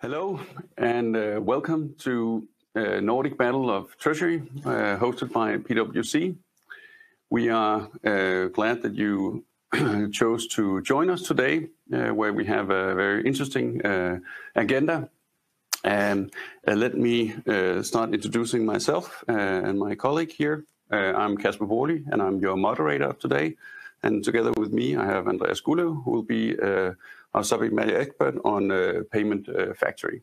Hello and welcome to Nordic Battle of Treasury, hosted by PwC. We are glad that you chose to join us today, where we have a very interesting agenda. And let me start introducing myself and my colleague here. I'm Kasper Borli, and I'm your moderator of today. And together with me, I have Andreas Gulle, who will be our subject matter expert on Payment Factory.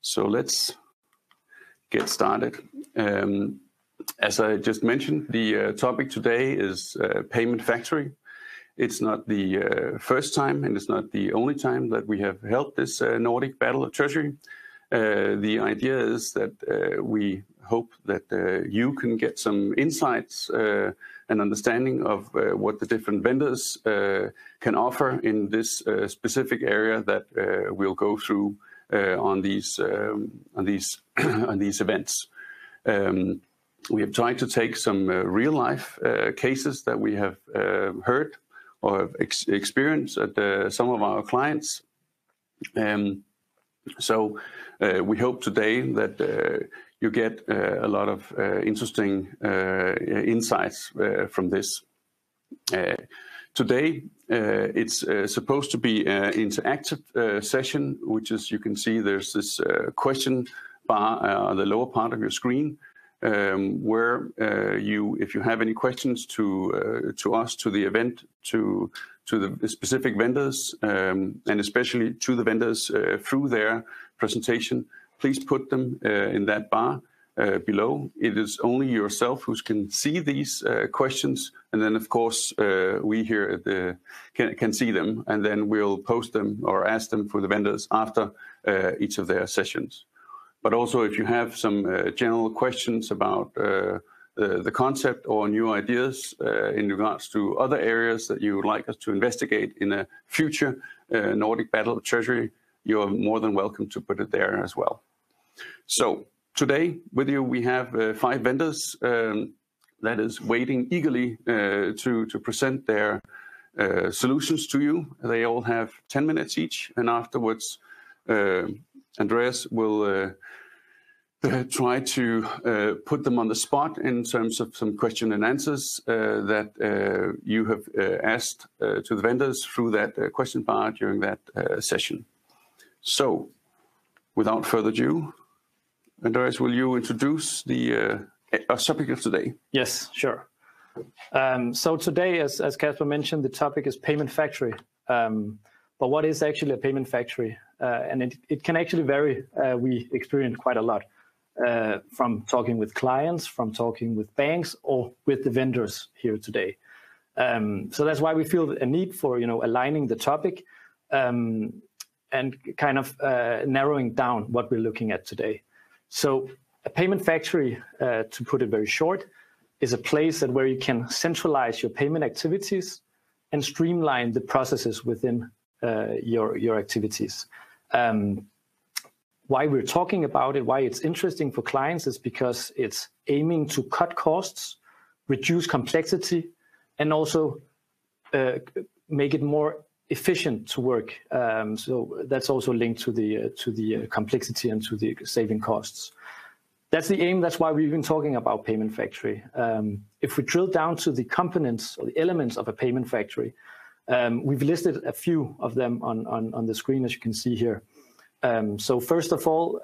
So let's get started. As I just mentioned, the topic today is Payment Factory. It's not the first time, and it's not the only time that we have held this Nordic Battle of Treasury. The idea is that we hope that you can get some insights and understanding of what the different vendors can offer in this specific area that we'll go through on these events. We have tried to take some real life cases that we have heard or have experienced at some of our clients. So we hope today that you get a lot of interesting insights from this. Today, it's supposed to be an interactive session, which is, you can see there's this question bar on the lower part of your screen, where if you have any questions to us, to the event, to the specific vendors, and especially to the vendors through their presentation, please put them in that bar below. It is only yourself who can see these questions, and then of course we here at can see them, and then we'll post them or ask them for the vendors after each of their sessions. But also, if you have some general questions about the concept or new ideas in regards to other areas that you would like us to investigate in a future Nordic Battle of Treasury, you are more than welcome to put it there as well. So today with you, we have 5 vendors that is waiting eagerly to present their solutions to you. They all have 10 minutes each, and afterwards Andreas will try to put them on the spot in terms of some question and answers that you have asked to the vendors through that question bar during that session. So, without further ado, Andreas, will you introduce the subject of today? Yes, sure. So today, as Kasper mentioned, the topic is Payment Factory. But what is actually a payment factory? And it can actually vary. We experience quite a lot from talking with clients, from talking with banks, or with the vendors here today. So that's why we feel a need for aligning the topic and kind of narrowing down what we're looking at today. So a payment factory, to put it very short, is a place where you can centralize your payment activities and streamline the processes within your activities. Why we're talking about it, why it's interesting for clients, is because it's aiming to cut costs, reduce complexity, and also make it more efficient to work. So that's also linked to the complexity and to the saving costs. That's the aim. That's why we've been talking about Payment Factory. If we drill down to the components or the elements of a payment factory, we've listed a few of them on the screen, as you can see here. So first of all,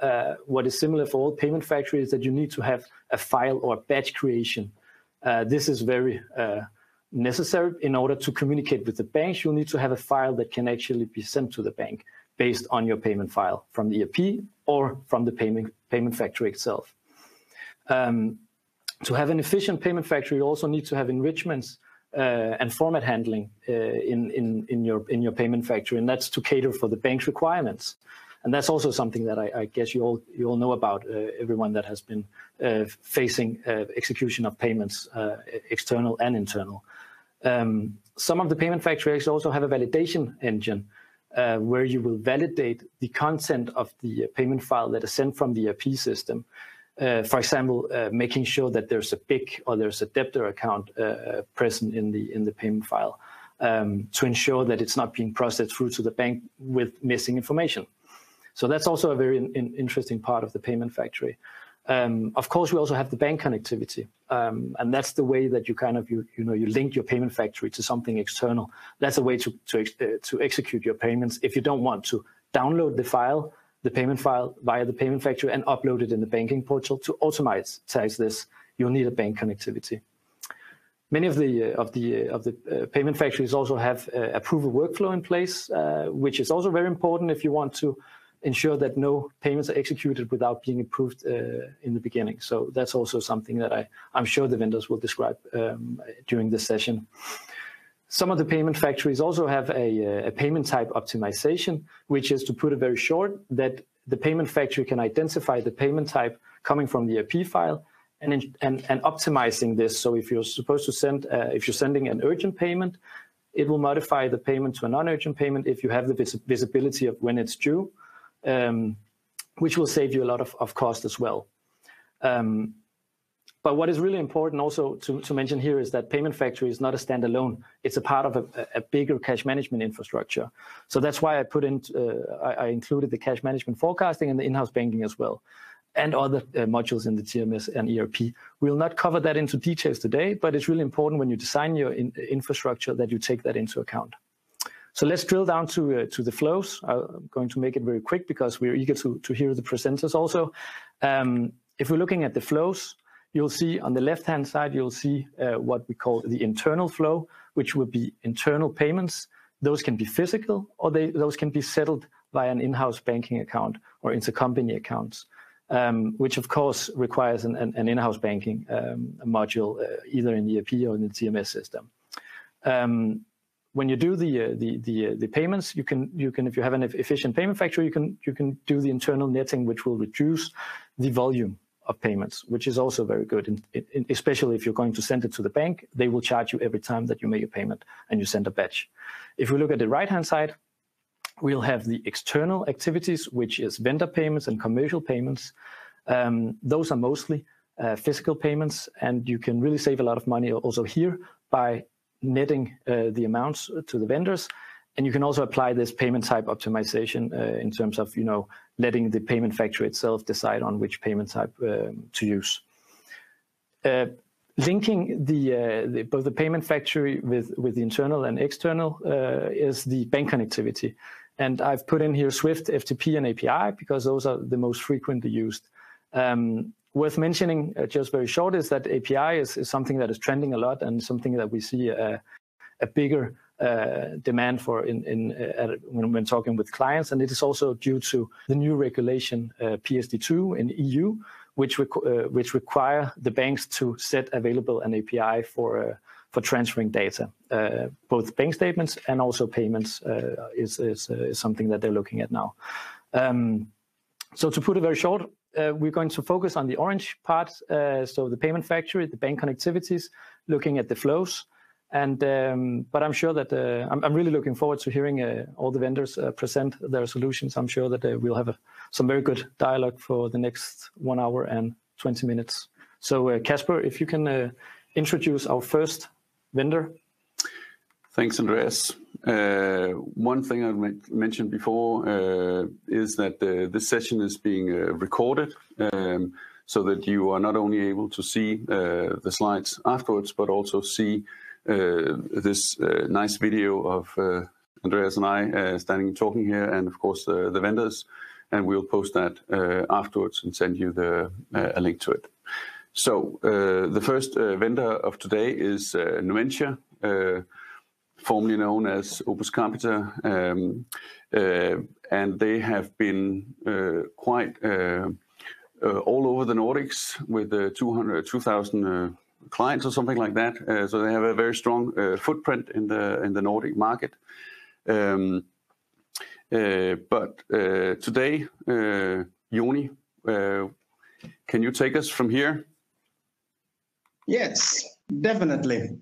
what is similar for all payment factories is that you need to have a file or a batch creation. This is very necessary. In order to communicate with the banks, you'll need to have a file that can actually be sent to the bank based on your payment file from the ERP or from the payment factory itself. To have an efficient payment factory, you also need to have enrichments and format handling in your payment factory, and that's to cater for the bank's requirements. And that's also something that I guess you all know about, everyone that has been facing execution of payments, external and internal. Some of the payment factories also have a validation engine where you will validate the content of the payment file that is sent from the ERP system. For example, making sure that there's a BIC or there's a debtor account present in the payment file to ensure that it's not being processed through to the bank with missing information. So that's also a very interesting part of the payment factory. Of course, we also have the bank connectivity, and that's the way that you kind of you link your payment factory to something external. That's a way to execute your payments if you don't want to download the payment file via the payment factory and upload it in the banking portal. To automate this, you'll need a bank connectivity. Many of the payment factories also have approval workflow in place, which is also very important if you want to ensure that no payments are executed without being approved in the beginning. So that's also something that I'm sure the vendors will describe during this session. Some of the payment factories also have a payment type optimization, which is, to put it very short, that the payment factory can identify the payment type coming from the ERP file and optimizing this. So if you're supposed to send, if you're sending an urgent payment, it will modify the payment to a non-urgent payment if you have the visibility of when it's due, which will save you a lot of cost as well. But what is really important also to mention here is that payment factory is not a standalone. It's a part of a bigger cash management infrastructure. So that's why I included the cash management forecasting and the in-house banking as well, and other modules in the TMS and ERP. We'll not cover that into details today, but it's really important when you design your infrastructure that you take that into account. So let's drill down to the flows. I'm going to make it very quick because we're eager to hear the presenters also. If we're looking at the flows, you'll see on the left-hand side, you'll see what we call the internal flow, which will be internal payments. Those can be physical, or those can be settled via an in-house banking account or intercompany accounts, which of course requires an in-house banking module, either in the ERP or in the TMS system. When you do the payments, you can if you have an efficient payment factory, you can do the internal netting, which will reduce the volume of payments, which is also very good, especially if you're going to send it to the bank. They will charge you every time that you make a payment and you send a batch. If we look at the right-hand side, we'll have the external activities, which is vendor payments and commercial payments. Those are mostly physical payments, and you can really save a lot of money also here by netting the amounts to the vendors. And you can also apply this payment type optimization in terms of, letting the payment factory itself decide on which payment type to use. Linking both the payment factory with the internal and external is the bank connectivity. And I've put in here Swift, FTP, and API because those are the most frequently used. Worth mentioning, just very short, is that API is something that is trending a lot and something that we see a bigger demand for when talking with clients, and it is also due to the new regulation PSD2 in EU, which require the banks to set available an API for transferring data. Both bank statements and also payments is something that they're looking at now. So to put it very short, we're going to focus on the orange part, so the payment factory, the bank connectivities, looking at the flows. And but I'm sure that I'm really looking forward to hearing all the vendors present their solutions. I'm sure that we'll have some very good dialogue for the next 1 hour and 20 minutes. So Kasper, if you can introduce our first vendor. Thanks, Andreas. One thing I mentioned before is that this session is being recorded, so that you are not only able to see the slides afterwards, but also see this nice video of Andreas and I standing and talking here, and of course the vendors, and we'll post that afterwards and send you a link to it. So the first vendor of today is Numentia, formerly known as Opus Capita, and they have been quite all over the Nordics with 2,000 clients or something like that. So they have a very strong footprint in the Nordic market. But today, Joni, can you take us from here? Yes, definitely.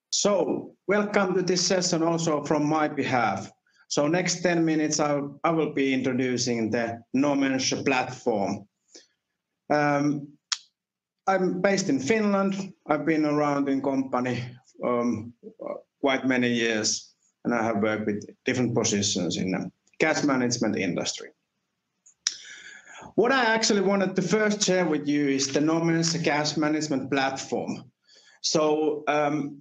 So welcome to this session also from my behalf. So next 10 minutes, I will be introducing the Numentia platform. I'm based in Finland. I've been around in company quite many years, and I have worked with different positions in the cash management industry. What I actually wanted to first share with you is the Numentia cash management platform. So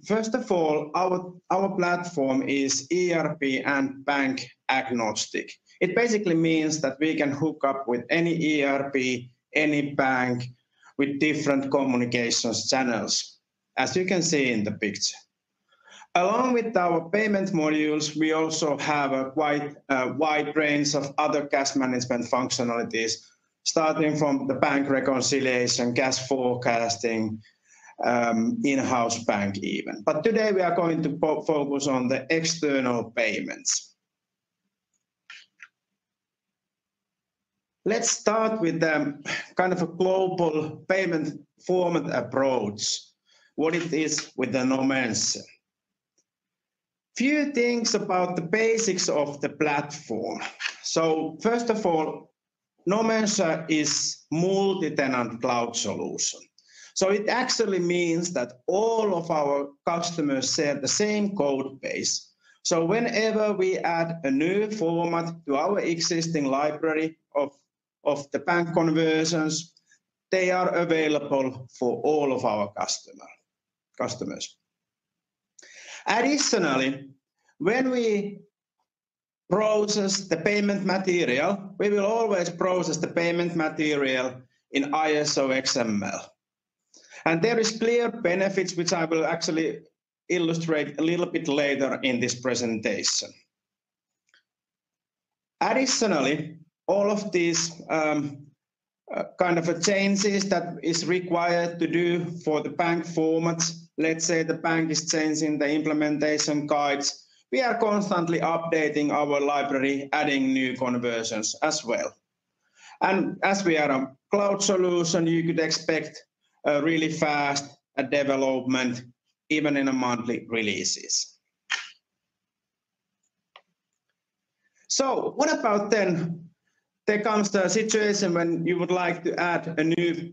first of all, our platform is ERP and bank agnostic. It basically means that we can hook up with any ERP, any bank, with different communications channels, as you can see in the picture. Along with our payment modules, we also have a quite wide range of other cash management functionalities, starting from the bank reconciliation, cash forecasting, in-house bank even. But today we are going to focus on the external payments. Let's start with the kind of a global payment format approach, what it is with the Numentia. Few things about the basics of the platform. So first of all, Numentia is multi-tenant cloud solution. So it actually means that all of our customers share the same code base. So whenever we add a new format to our existing library of the bank conversions, they are available for all of our customers. Additionally, when we process the payment material, we will always process the payment material in ISO XML. And there is clear benefits, which I will actually illustrate a little bit later in this presentation. Additionally, all of these kind of changes that is required to do for the bank formats, let's say the bank is changing the implementation guides, we are constantly updating our library, adding new conversions as well. And as we are a cloud solution, you could expect a really fast development, even in a monthly releases. So what about then? There comes the situation when you would like to add a new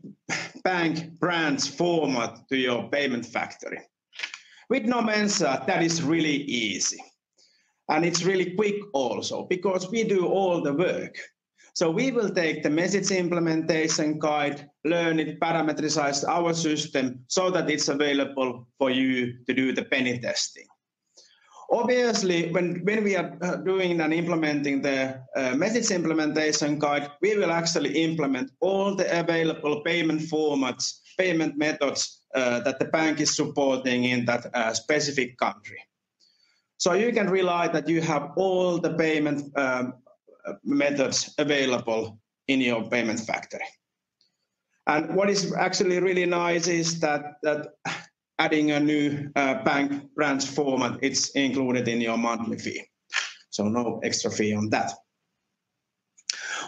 bank branch format to your payment factory. With Numentia, that is really easy. And it's really quick also, because we do all the work. So we will take the message implementation guide, learn it, parameterize our system so that it's available for you to do the penny testing. Obviously, when we are doing and implementing the message implementation guide, we will actually implement all the available payment formats, payment methods that the bank is supporting in that specific country. So you can rely that you have all the payment methods available in your payment factory. And what is actually really nice is that adding a new bank branch format, it's included in your monthly fee. So no extra fee on that.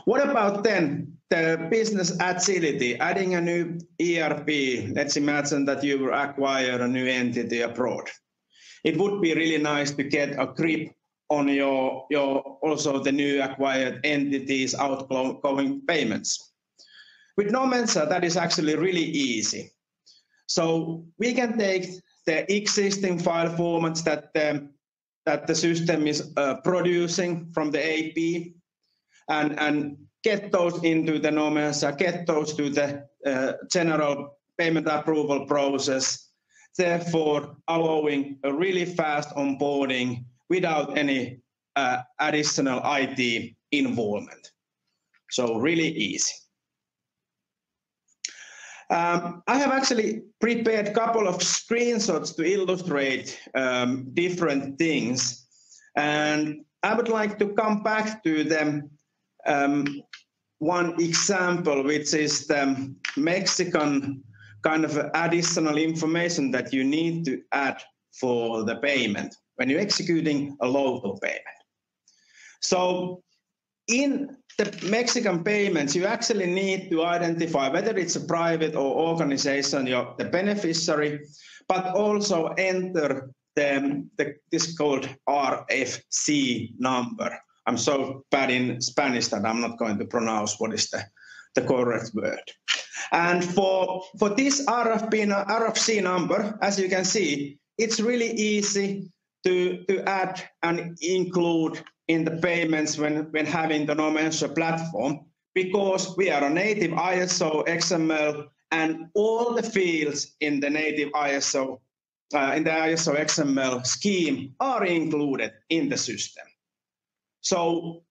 What about then the business agility, adding a new ERP? Let's imagine that you will acquire a new entity abroad. It would be really nice to get a grip on your also the new acquired entities outgoing payments. With Numentia, that is actually really easy. So we can take the existing file formats that the system is producing from the AP and get those into the Numentia, get those to the general payment approval process, therefore allowing a really fast onboarding without any additional IT involvement. So really easy. I have actually prepared a couple of screenshots to illustrate different things. And I would like to come back to them. One example, which is the Mexican kind of additional information that you need to add for the payment when you're executing a local payment. So in the Mexican payments, you actually need to identify whether it's a private or organization, the beneficiary, but also enter this called RFC number. I'm so bad in Spanish that I'm not going to pronounce what is the correct word. And for this RFC number, as you can see, it's really easy to add and include in the payments when having the Numentia platform, because we are a native ISO XML, and all the fields in the native ISO XML scheme are included in the system. So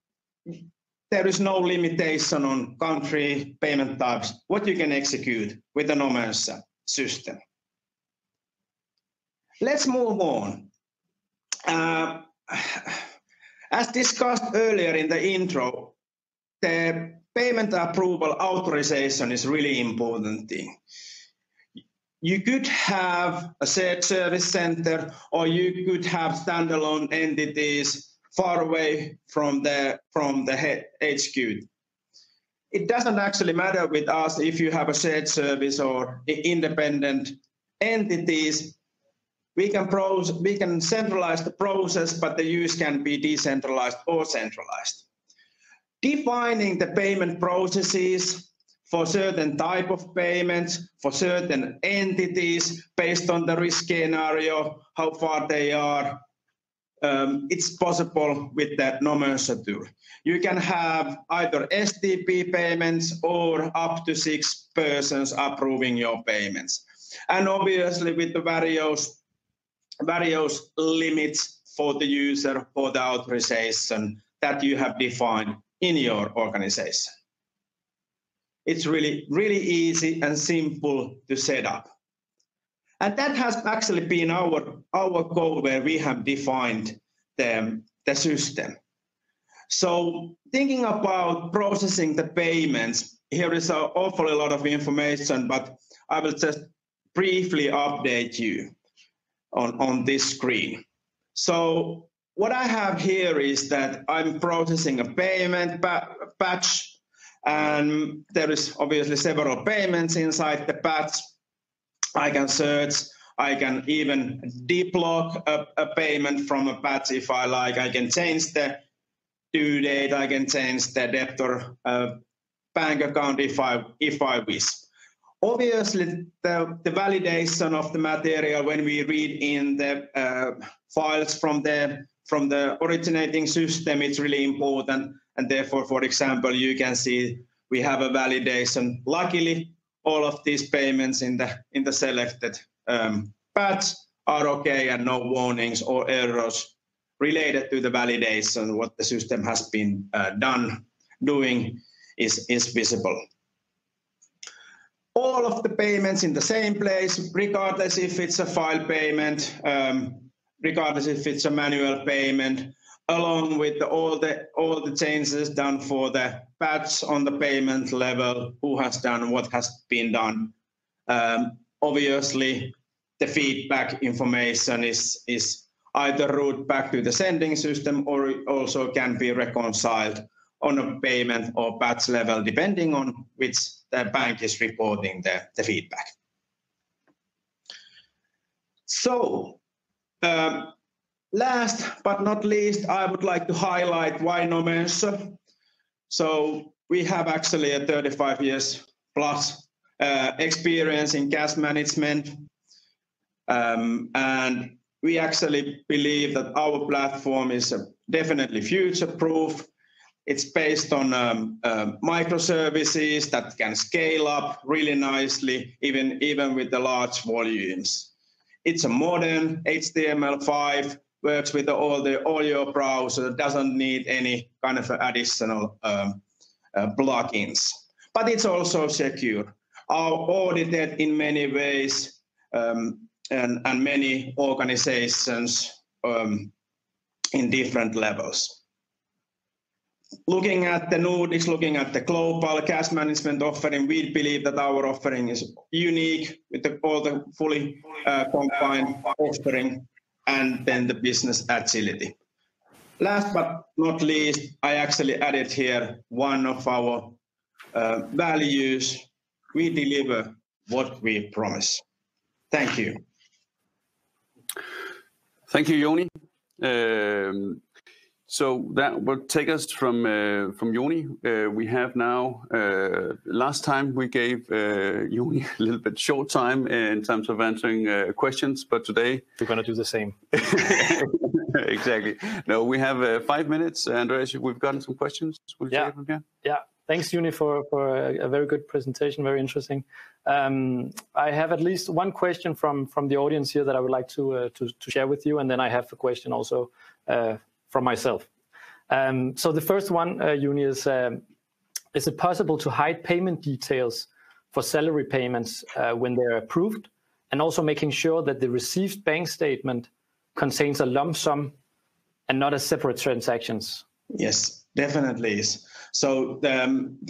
there is no limitation on country, payment types, what you can execute with the Numentia system. Let's move on. As discussed earlier in the intro, the payment approval authorization is really important thing. You could have a shared service center, or you could have standalone entities far away from the HQ. It doesn't actually matter with us if you have a shared service or independent entities. We can centralize the process, but the use can be decentralized or centralized. Defining the payment processes for certain type of payments, for certain entities, based on the risk scenario, how far they are, it's possible with the Numentia tool. You can have either STP payments or up to 6 persons approving your payments. And obviously with the various limits for the user for the authorization that you have defined in your organization. It's really, really easy and simple to set up. And that has actually been our goal where we have defined the system. So thinking about processing the payments, here is an awfully lot of information, but I will just briefly update you on this screen. So what I have here is that I'm processing a payment batch, and there is obviously several payments inside the batch. I can search, I can even deblock a payment from a batch if I like. I can change the due date, I can change the debtor bank account if I wish. Obviously, the validation of the material when we read in the files from the originating system, it's really important. And therefore, for example, you can see we have a validation. Luckily, all of these payments in the selected batch are okay, and no warnings or errors related to the validation. What the system has been doing is visible. All of the payments in the same place, regardless if it's a file payment, regardless if it's a manual payment, along with all the changes done for the batch on the payment level, who has done what has been done. Obviously, the feedback information is either routed back to the sending system, or it also can be reconciled on a payment or batch level, depending on which the bank is reporting the feedback. So, last but not least, I would like to highlight why Numentia. So we have actually a 35 years plus experience in cash management. And we actually believe that our platform is definitely future-proof. It's based on microservices that can scale up really nicely, even with the large volumes. It's a modern HTML5, works with all your browser, doesn't need any kind of additional plugins. But it's also secure, audited in many ways, and many organizations in different levels. Looking at the Nordics, looking at the global cash management offering, we believe that our offering is unique with all the fully combined offering, and then the business agility. Last but not least, I actually added here one of our values. We deliver what we promise. Thank you. Thank you, Joni. So that will take us from Joni. We have now, last time we gave Joni a little bit short time in terms of answering questions, but today we're going to do the same. Exactly. No, we have 5 minutes. Andreas, we've gotten some questions. We'll take them here. Yeah. Thanks, Juni, for a very good presentation. Very interesting. I have at least one question from the audience here that I would like to share with you, and then I have a question also from myself. So the first one, Juni, is it possible to hide payment details for salary payments when they're approved, and also making sure that the received bank statement contains a lump sum and not as separate transactions? Yes, definitely is. So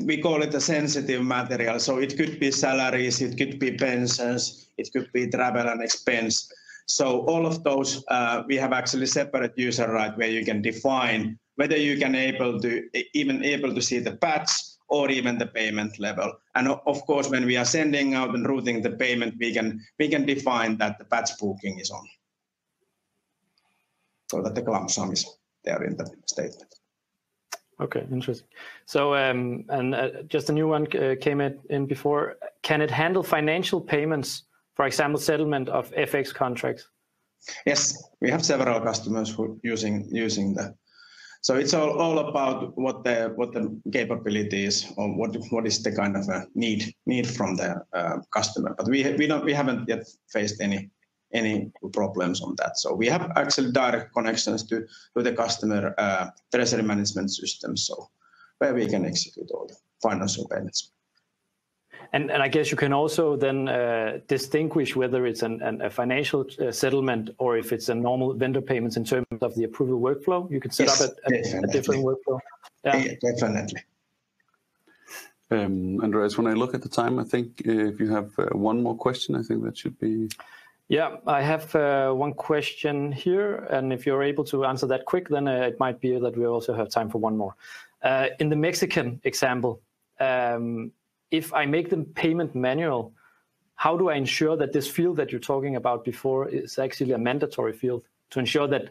we call it a sensitive material. So it could be salaries, it could be pensions, it could be travel and expense. So all of those, we have actually separate user right where you can define whether you can able to see the patch or even the payment level. And of course, when we are sending out and routing the payment, we can define that the patch booking is on, so that the lump sum is there in the statement. Okay, interesting. So, just a new one came in before. Can it handle financial payments, for example, settlement of FX contracts? Yes, we have several customers who using that. So it's all about what the capability is, or what is the kind of a need from the customer. But we haven't yet faced any problems on that. So we have actually direct connections to the customer treasury management system, so where we can execute all the financial payments. And I guess you can also then distinguish whether it's a financial settlement or if it's a normal vendor payments in terms of the approval workflow. You can set up a different workflow. Yeah, definitely. Andreas, when I look at the time, I think if you have one more question, I think that should be... Yeah, I have one question here, and if you're able to answer that quick, then it might be that we also have time for one more. In the Mexican example, if I make the payment manual, how do I ensure that this field that you're talking about before is actually a mandatory field to ensure that,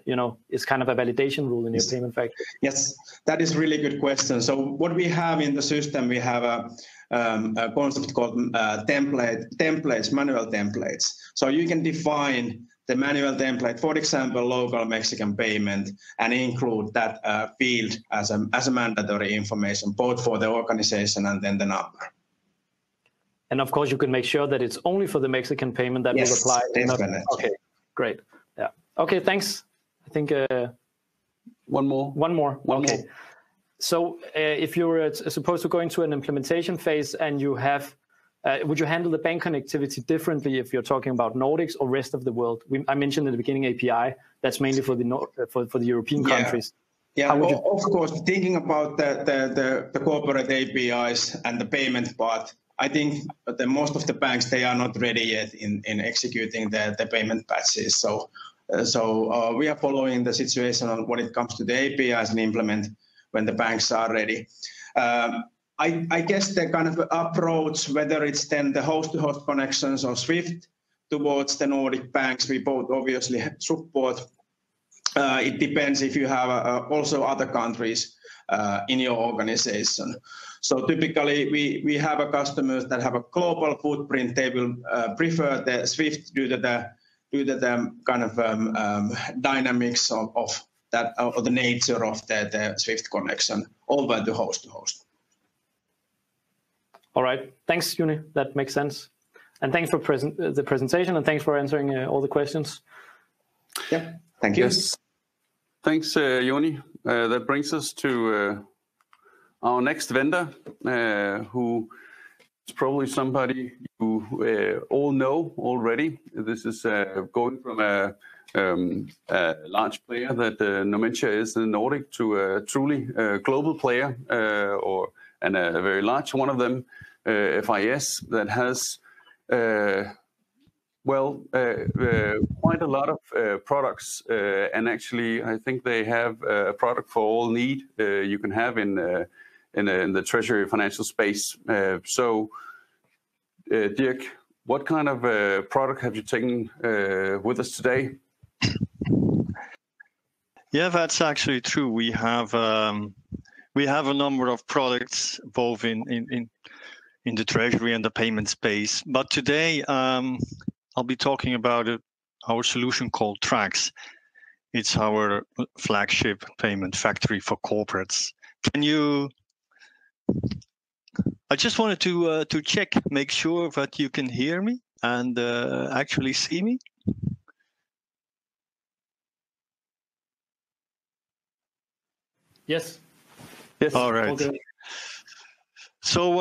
it's kind of a validation rule in your payment factory? Yes, that is really good question. So what we have in the system, we have a concept called templates, manual templates. So you can define the manual template, for example, local Mexican payment, and include that field as a mandatory information, both for the organization and then the number. And of course, you can make sure that it's only for the Mexican payment that will apply. Definitely. Okay, great. Yeah. Okay, thanks. I think one more. One more. One okay. more. So if you're supposed to go into an implementation phase and you have, would you handle the bank connectivity differently if you're talking about Nordics or rest of the world? I mentioned at the beginning API. That's mainly for the European countries. Yeah, of course. Thinking about the corporate APIs and the payment part, I think that most of the banks, they are not ready yet in executing the payment patches. So we are following the situation on when it comes to the APIs and implement when the banks are ready. I guess the kind of approach, whether it's then the host-to-host connections or SWIFT towards the Nordic banks, we both obviously support. It depends if you have also other countries in your organization. So typically we have customers that have a global footprint. They will prefer the SWIFT due to the kind of dynamics of that, or the nature of the SWIFT connection over the host-to-host. All right. Thanks, Juni. That makes sense. And thanks for the presentation, and thanks for answering all the questions. Yeah, thank you. Yes. Thanks, Joni. That brings us to our next vendor, who is probably somebody you all know already. This is going from a large player that Numentia is in the Nordic to a truly global player, and a very large one of them, FIS, that has quite a lot of products, and actually I think they have a product for all need you can have in the treasury financial space. So, Dirk, what kind of product have you taken with us today? Yeah, that's actually true. We have a number of products both in the treasury and the payment space. But today I'll be talking about our solution called Trax. It's our flagship payment factory for corporates. Can you I just wanted to check, make sure that you can hear me and actually see me. Yes. Yes. All right. Okay. So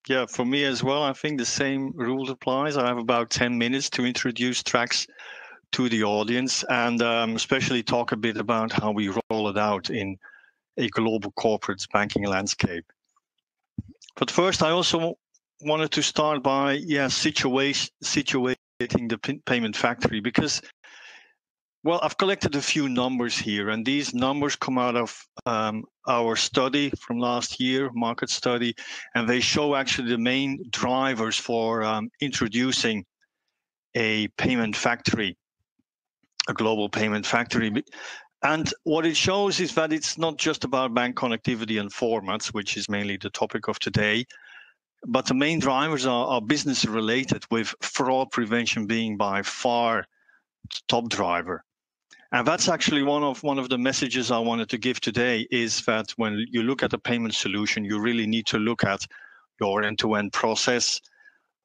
yeah, for me as well, I think the same rules applies. I have about 10 minutes to introduce Trax to the audience and especially talk a bit about how we roll it out in a global corporate banking landscape. But first, I also wanted to start by situating the payment factory because, well, I've collected a few numbers here, and these numbers come out of our study from last year, market study, and they show actually the main drivers for introducing a payment factory, a global payment factory. And what it shows is that it's not just about bank connectivity and formats, which is mainly the topic of today, but the main drivers are business related, with fraud prevention being by far the top driver. And that's actually one of the messages I wanted to give today, is that when you look at a payment solution, you really need to look at your end-to-end process,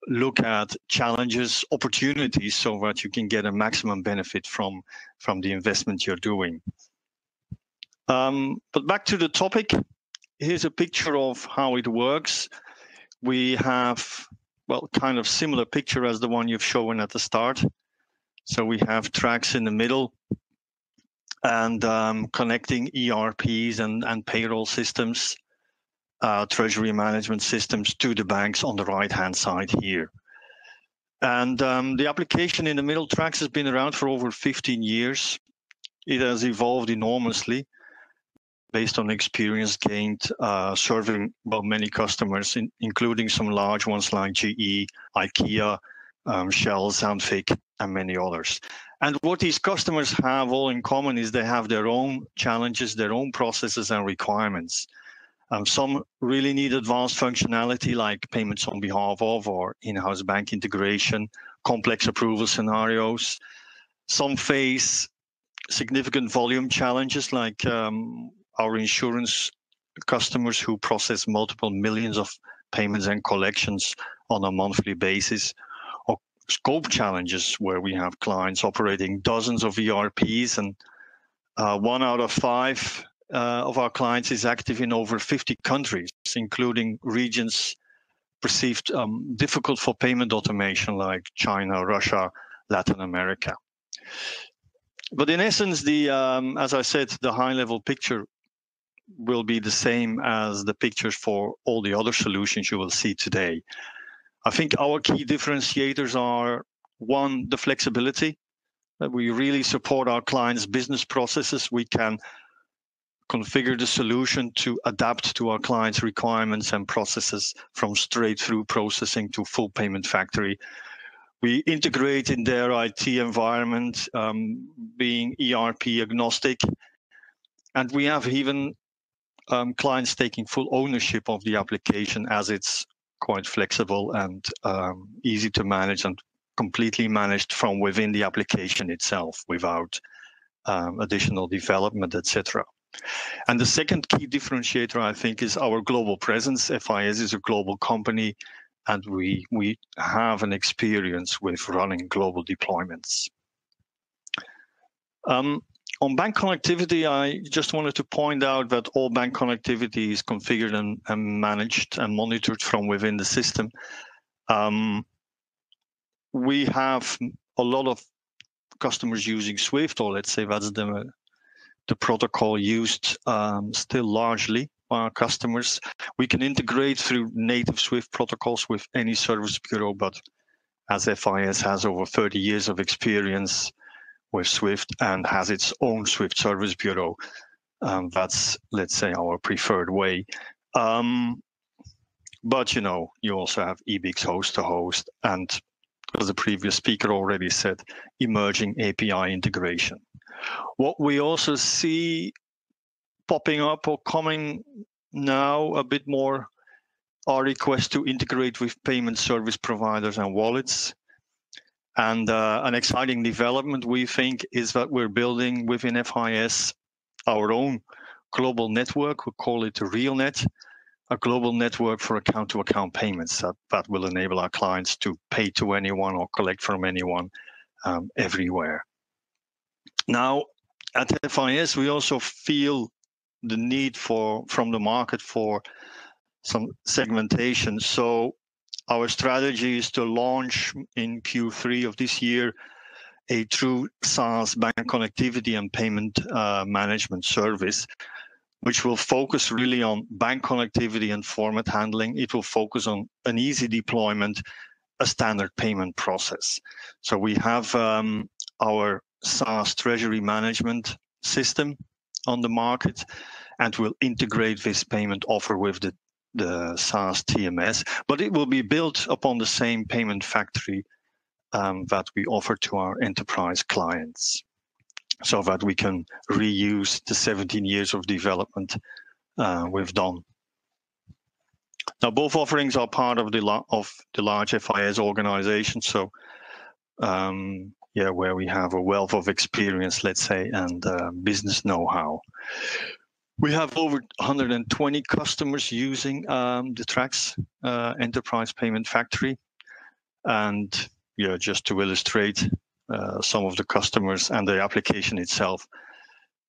look at challenges, opportunities, so that you can get a maximum benefit from the investment you're doing. But back to the topic, here's a picture of how it works. We have, well, kind of similar picture as the one you've shown at the start. So we have Trax in the middle, and connecting ERPs and payroll systems, treasury management systems to the banks on the right-hand side here. And the application in the middle, Trax, has been around for over 15 years. It has evolved enormously based on experience gained serving many customers, including some large ones like GE, IKEA, Shell, Sandvik, and many others. And what these customers have all in common is they have their own challenges, their own processes and requirements. Some really need advanced functionality like payments on behalf of or in-house bank integration, complex approval scenarios. Some face significant volume challenges like our insurance customers who process multiple millions of payments and collections on a monthly basis, or scope challenges where we have clients operating dozens of ERPs, and 1 out of 5 of our clients is active in over 50 countries, including regions perceived difficult for payment automation like China, Russia, Latin America. But in essence, as I said, the high-level picture will be the same as the pictures for all the other solutions you will see today. I think our key differentiators are, 1, the flexibility, that we really support our clients' business processes. We can configure the solution to adapt to our clients' requirements and processes, from straight-through processing to full payment factory. We integrate in their IT environment, being ERP agnostic, and we have even clients taking full ownership of the application, as it's quite flexible and easy to manage and completely managed from within the application itself without additional development, etc. And the second key differentiator, I think, is our global presence. FIS is a global company, and we have an experience with running global deployments. On bank connectivity, I just wanted to point out that all bank connectivity is configured and managed and monitored from within the system. We have a lot of customers using SWIFT, or let's say that's the protocol used still largely by our customers. We can integrate through native SWIFT protocols with any service bureau, but as FIS has over 30 years of experience with SWIFT and has its own SWIFT service bureau, that's, let's say, our preferred way. But you also have EBIX host-to-host, and as the previous speaker already said, emerging API integration. What we also see popping up or coming now a bit more are requests to integrate with payment service providers and wallets. And an exciting development, we think, is that we're building within FIS our own global network. We call it a RealNet, a global network for account-to-account payments that will enable our clients to pay to anyone or collect from anyone everywhere. Now, at FIS, we also feel the need from the market for some segmentation. So our strategy is to launch in Q3 of this year a true SaaS bank connectivity and payment management service, which will focus really on bank connectivity and format handling. It will focus on an easy deployment, a standard payment process. So we have our SaaS Treasury management system on the market, and we'll integrate this payment offer with the SaaS TMS, but it will be built upon the same payment factory that we offer to our enterprise clients, so that we can reuse the 17 years of development we've done. Now, both offerings are part of the large FIS organization, so where we have a wealth of experience, let's say, and business know-how. We have over 120 customers using the Trax Enterprise Payment Factory, and just to illustrate, some of the customers and the application itself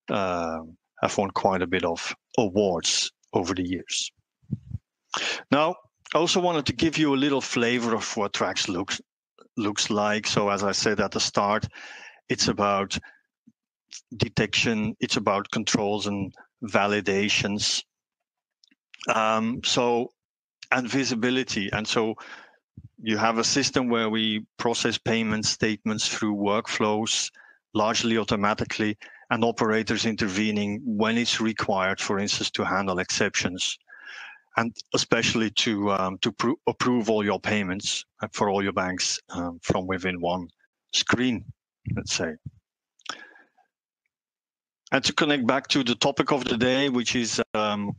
have won quite a bit of awards over the years. Now, I also wanted to give you a little flavor of what Trax looks like. So as I said at the start, it's about detection, it's about controls and validations, and visibility. And so you have a system where we process payment statements through workflows, largely automatically, and operators intervening when it's required, for instance, to handle exceptions, and especially to approve all your payments for all your banks from within one screen, let's say. And to connect back to the topic of the day, which is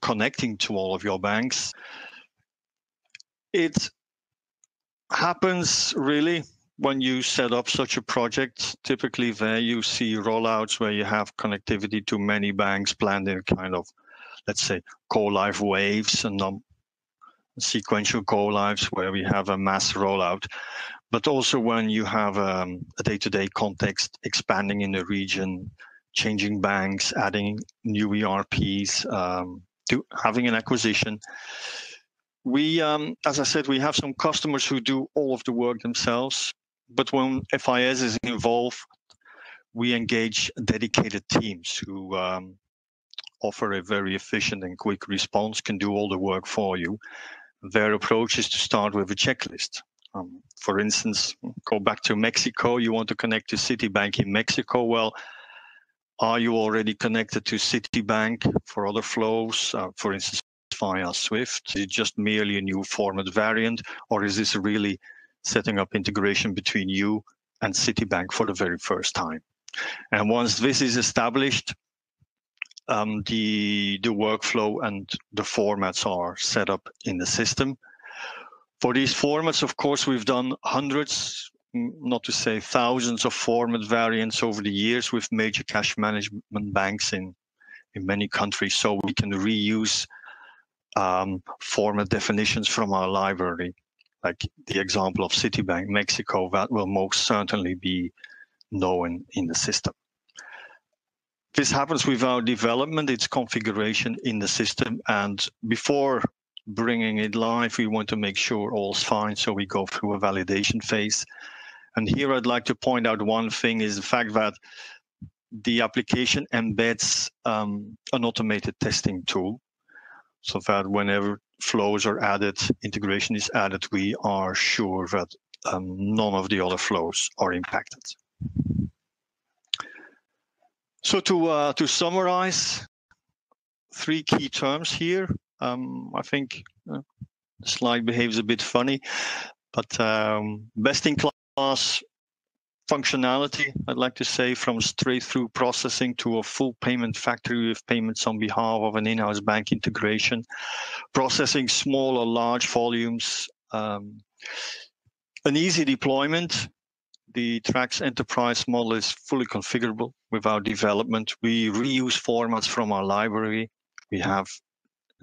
connecting to all of your banks, it happens really when you set up such a project. Typically there you see rollouts where you have connectivity to many banks planned in kind of, let's say, go-live waves and sequential go-lives where we have a mass rollout. But also when you have a day-to-day context expanding in the region, changing banks, adding new ERPs, having an acquisition. We, as I said, we have some customers who do all of the work themselves, but when FIS is involved, we engage dedicated teams who offer a very efficient and quick response, can do all the work for you. Their approach is to start with a checklist. For instance, go back to Mexico, you want to connect to Citibank in Mexico. Well, are you already connected to Citibank for other flows, for instance, via SWIFT? Is it just merely a new format variant, or is this really setting up integration between you and Citibank for the very first time? And once this is established, the workflow and the formats are set up in the system. For these formats, of course, we've done hundreds, not to say thousands of format variants over the years with major cash management banks in many countries. So we can reuse format definitions from our library, like the example of Citibank Mexico, that will most certainly be known in the system. This happens without development, it's configuration in the system, and before bringing it live, we want to make sure all's fine, so we go through a validation phase. And here I'd like to point out one thing is the fact that the application embeds an automated testing tool, so that whenever flows are added, integration is added, we are sure that none of the other flows are impacted. So to summarize, 3 key terms here. I think the slide behaves a bit funny, but best-in-class functionality, I'd like to say, from straight-through processing to a full payment factory with payments on behalf of an in-house bank integration, processing small or large volumes, an easy deployment. The Trax enterprise model is fully configurable without development. We reuse formats from our library We have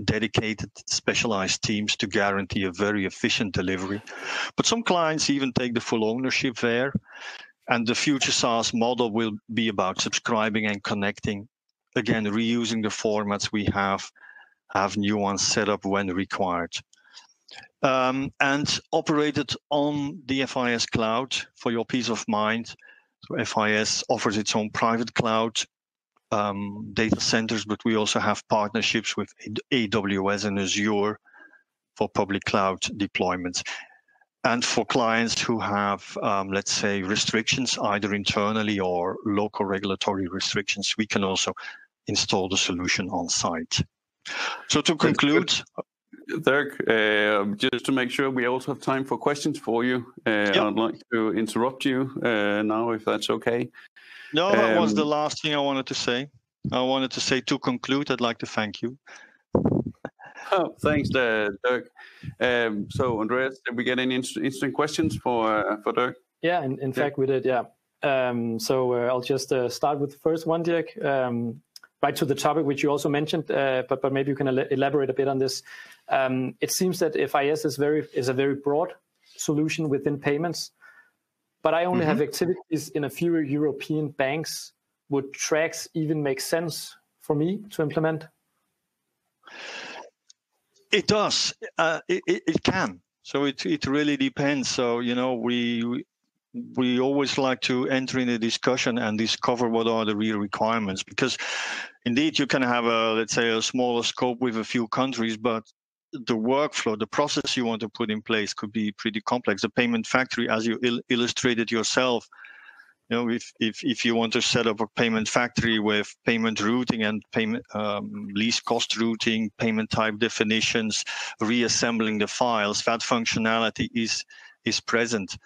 dedicated specialized teams to guarantee a very efficient delivery. But some clients even take the full ownership there. And the future SaaS model will be about subscribing and connecting, again, reusing the formats we have new ones set up when required. And operated on the FIS cloud for your peace of mind. So FIS offers its own private cloud data centers, but we also have partnerships with AWS and Azure for public cloud deployments. And for clients who have, let's say, restrictions, either internally or local regulatory restrictions, we can also install the solution on site. So to conclude, Dirk, just to make sure we also have time for questions for you, Yep. I'd like to interrupt you now, if that's okay. No, that was the last thing I wanted to say. I wanted to say, to conclude, I'd like to thank you. Oh, thanks, Dirk. So, Andreas, did we get any interesting questions for Dirk? Yeah, in fact, we did, yeah. So I'll just start with the first one, Dirk, right to the topic, which you also mentioned, but maybe you can elaborate a bit on this. It seems that FIS is a very broad solution within payments, but I only have activities in a few European banks. Would Trax even make sense for me to implement? It does. It can. So it really depends. So, you know, we always like to enter in a discussion and discover what are the real requirements, because indeed you can have let's say a smaller scope with a few countries, but the workflow, the process you want to put in place could be pretty complex. The payment factory, as you illustrated yourself, you know, if you want to set up a payment factory with payment routing and payment least cost routing, payment type definitions, reassembling the files, that functionality is present.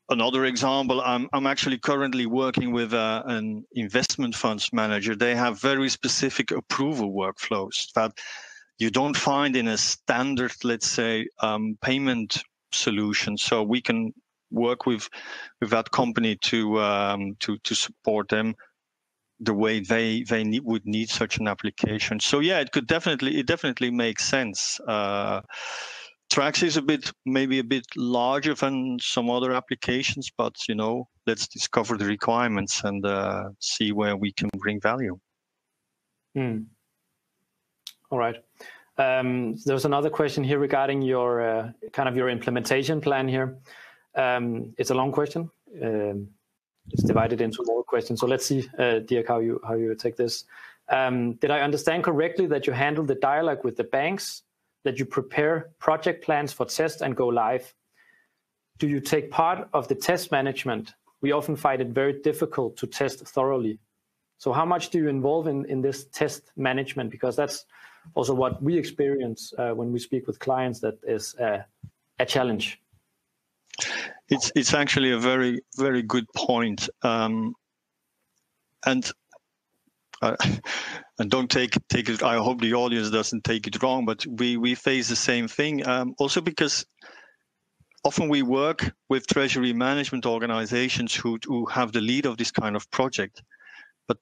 Another example, I'm actually currently working with an investment funds manager. They have very specific approval workflows that you don't find in a standard, let's say, payment solution. So we can work with that company to support them the way they would need such an application. So yeah, it definitely makes sense. Trax is maybe a bit larger than some other applications, but you know, let's discover the requirements and see where we can bring value. All right. There's another question here regarding your kind of your implementation plan here. It's a long question. It's divided into more questions. So let's see, Dirk, how you take this. Did I understand correctly that you handle the dialogue with the banks, that you prepare project plans for test and go live? Do you take part of the test management? We often find it very difficult to test thoroughly. So how much do you involve in this test management? Because that's also what we experience when we speak with clients, that is a challenge. It's actually a very, very good point. And don't take it, I hope the audience doesn't take it wrong, but we face the same thing. Also because often we work with treasury management organizations who have the lead of this kind of project. But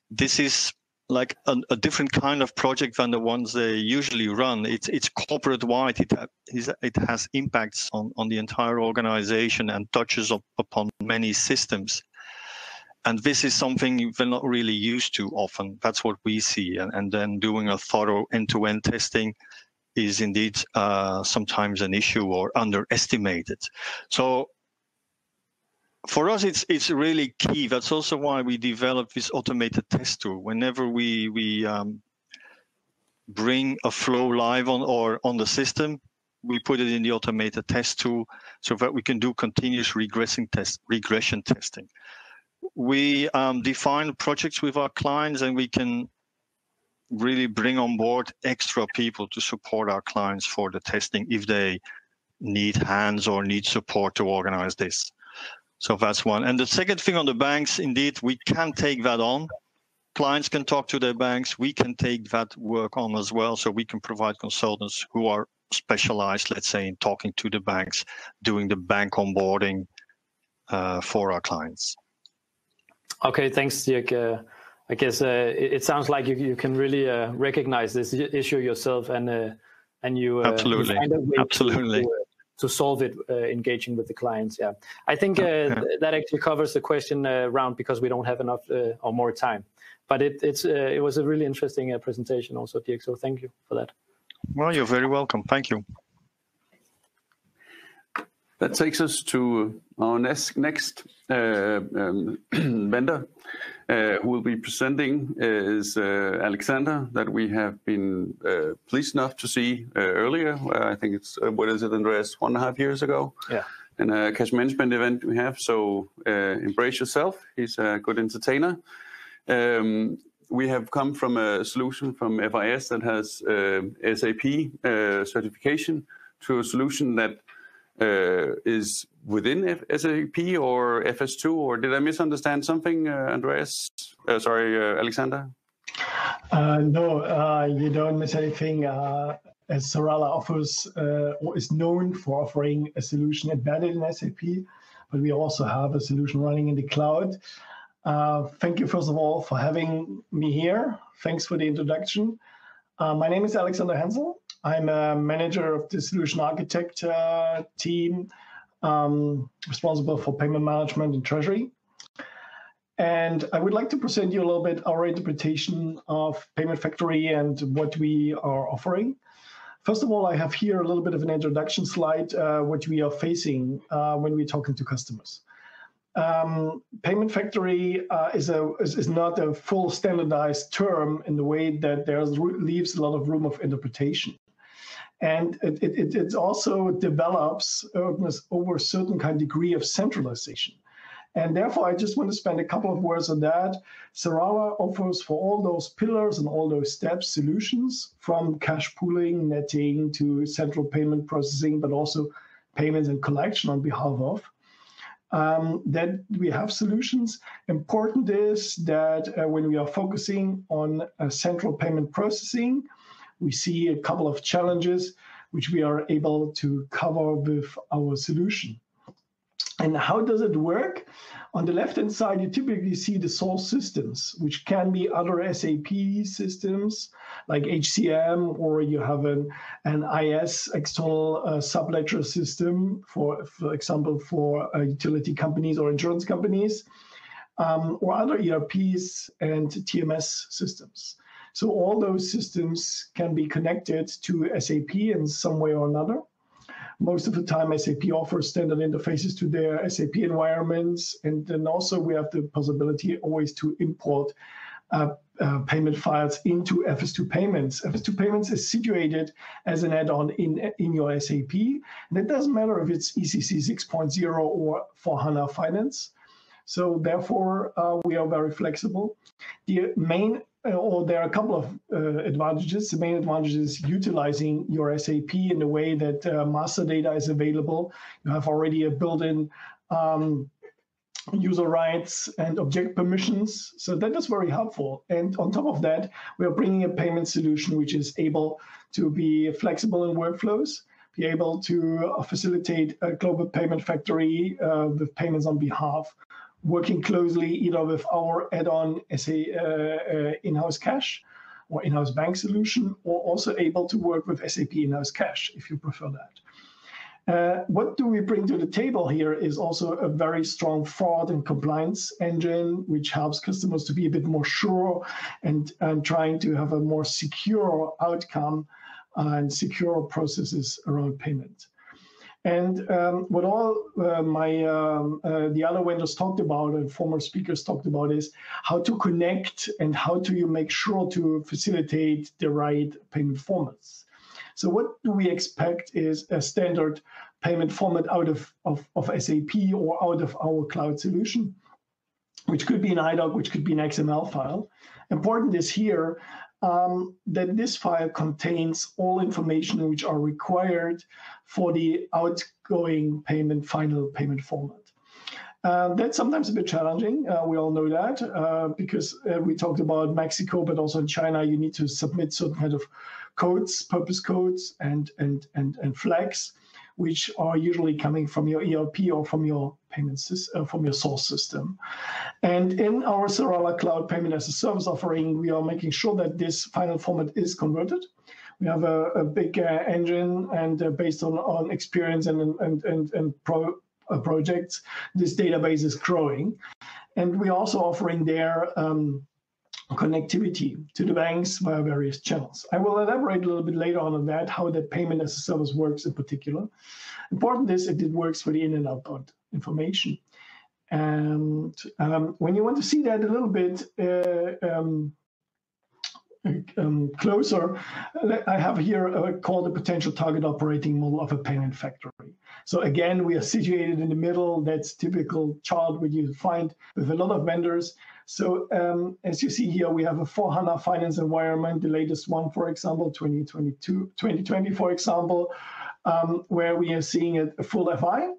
this is like a different kind of project than the ones they usually run. It's corporate wide. It has impacts on the entire organization and touches upon many systems. And this is something we're not really used to often. That's what we see. And then doing a thorough end-to-end testing is indeed sometimes an issue or underestimated. So for us, it's really key. That's also why we developed this automated test tool. Whenever we bring a flow live on the system, we put it in the automated test tool so that we can do continuous regression testing. We define projects with our clients, and we can really bring on board extra people to support our clients for the testing if they need hands or need support to organize this. So that's one. And the second thing on the banks, indeed, we can take that on. Clients can talk to their banks. We can take that work on as well. So we can provide consultants who are specialized, let's say, in talking to the banks, doing the bank onboarding for our clients. Okay, thanks, Dirk. I guess it sounds like you can really recognize this issue yourself, and you absolutely, find a way absolutely. to solve it, engaging with the clients. Yeah, I think that actually covers the question round, because we don't have enough or more time. But it was a really interesting presentation also, Dirk. So thank you for that. Well, you're very welcome. Thank you. That takes us to our next vendor who will be presenting is Alexander, that we have been pleased enough to see earlier. I think it's, what is it, Andreas, 1.5 years ago? Yeah. In a cash management event we have. So embrace yourself. He's a good entertainer. We have come from a solution from FIS that has SAP certification to a solution that is within SAP or FS2, or did I misunderstand something, Andreas? Sorry, Alexander? No, you don't miss anything. As Sarala offers, or is known for offering a solution embedded in SAP, but we also have a solution running in the cloud. Thank you, first of all, for having me here. Thanks for the introduction. My name is Alexander Hensel. I'm a manager of the solution architect team, responsible for payment management and treasury. And I would like to present you a little bit our interpretation of Payment Factory and what we are offering. First of all, I have here a little bit of an introduction slide, what we are facing when we're talking to customers. Payment Factory is not a full standardized term in the way that there leaves a lot of room of interpretation. And it also develops over a certain kind of degree of centralization. And therefore, I just want to spend a couple of words on that. Sarala offers for all those pillars and all those steps solutions, from cash pooling, netting, to central payment processing, but also payments and collection on behalf of. That we have solutions. Important is that when we are focusing on central payment processing, we see a couple of challenges which we are able to cover with our solution. And how does it work? On the left-hand side, you typically see the source systems, which can be other SAP systems like HCM, or you have an IS, external subledger system, for example, for utility companies or insurance companies, or other ERPs and TMS systems. So all those systems can be connected to SAP in some way or another. Most of the time, SAP offers standard interfaces to their SAP environments. And then also we have the possibility always to import payment files into FS2 Payments. FS2 Payments is situated as an add-on in your SAP. And it doesn't matter if it's ECC 6.0 or for HANA Finance. So therefore, we are very flexible. The main there are a couple of advantages. The main advantage is utilizing your SAP in the way that master data is available. You have already a built-in user rights and object permissions. So that is very helpful. And on top of that, we are bringing a payment solution which is able to be flexible in workflows, be able to facilitate a global payment factory with payments on behalf, working closely either with our add-on in-house cash or in-house bank solution, or also able to work with SAP in-house cash, if you prefer that. What do we bring to the table here is also a very strong fraud and compliance engine, which helps customers to be a bit more sure and trying to have a more secure outcome and secure processes around payment. And what all the other vendors talked about and former speakers talked about is how to connect and how do you make sure to facilitate the right payment formats. So what do we expect is a standard payment format out of SAP or out of our cloud solution, which could be an IDOC, which could be an XML file. Important is here that this file contains all information which are required for the outgoing payment, final payment format. That's sometimes a bit challenging. We all know that because we talked about Mexico, but also in China, you need to submit certain kind of codes, purpose codes, and flags, which are usually coming from your ERP or from your payment system, from your source system. And in our Serala Cloud Payment as a Service offering, we are making sure that this final format is converted. We have a big engine, and based on experience and projects, this database is growing. And we're also offering their connectivity to the banks via various channels. I will elaborate a little bit later on that, how the payment as a service works in particular. Important is that it works for the in and outbound information. And when you want to see that a little bit closer, I have here called the potential target operating model of a payment factory. So again, we are situated in the middle. That's typical chart which you find with a lot of vendors. So as you see here, we have a 4HANA finance environment, the latest one, for example, 2020, for example, where we are seeing a full FI,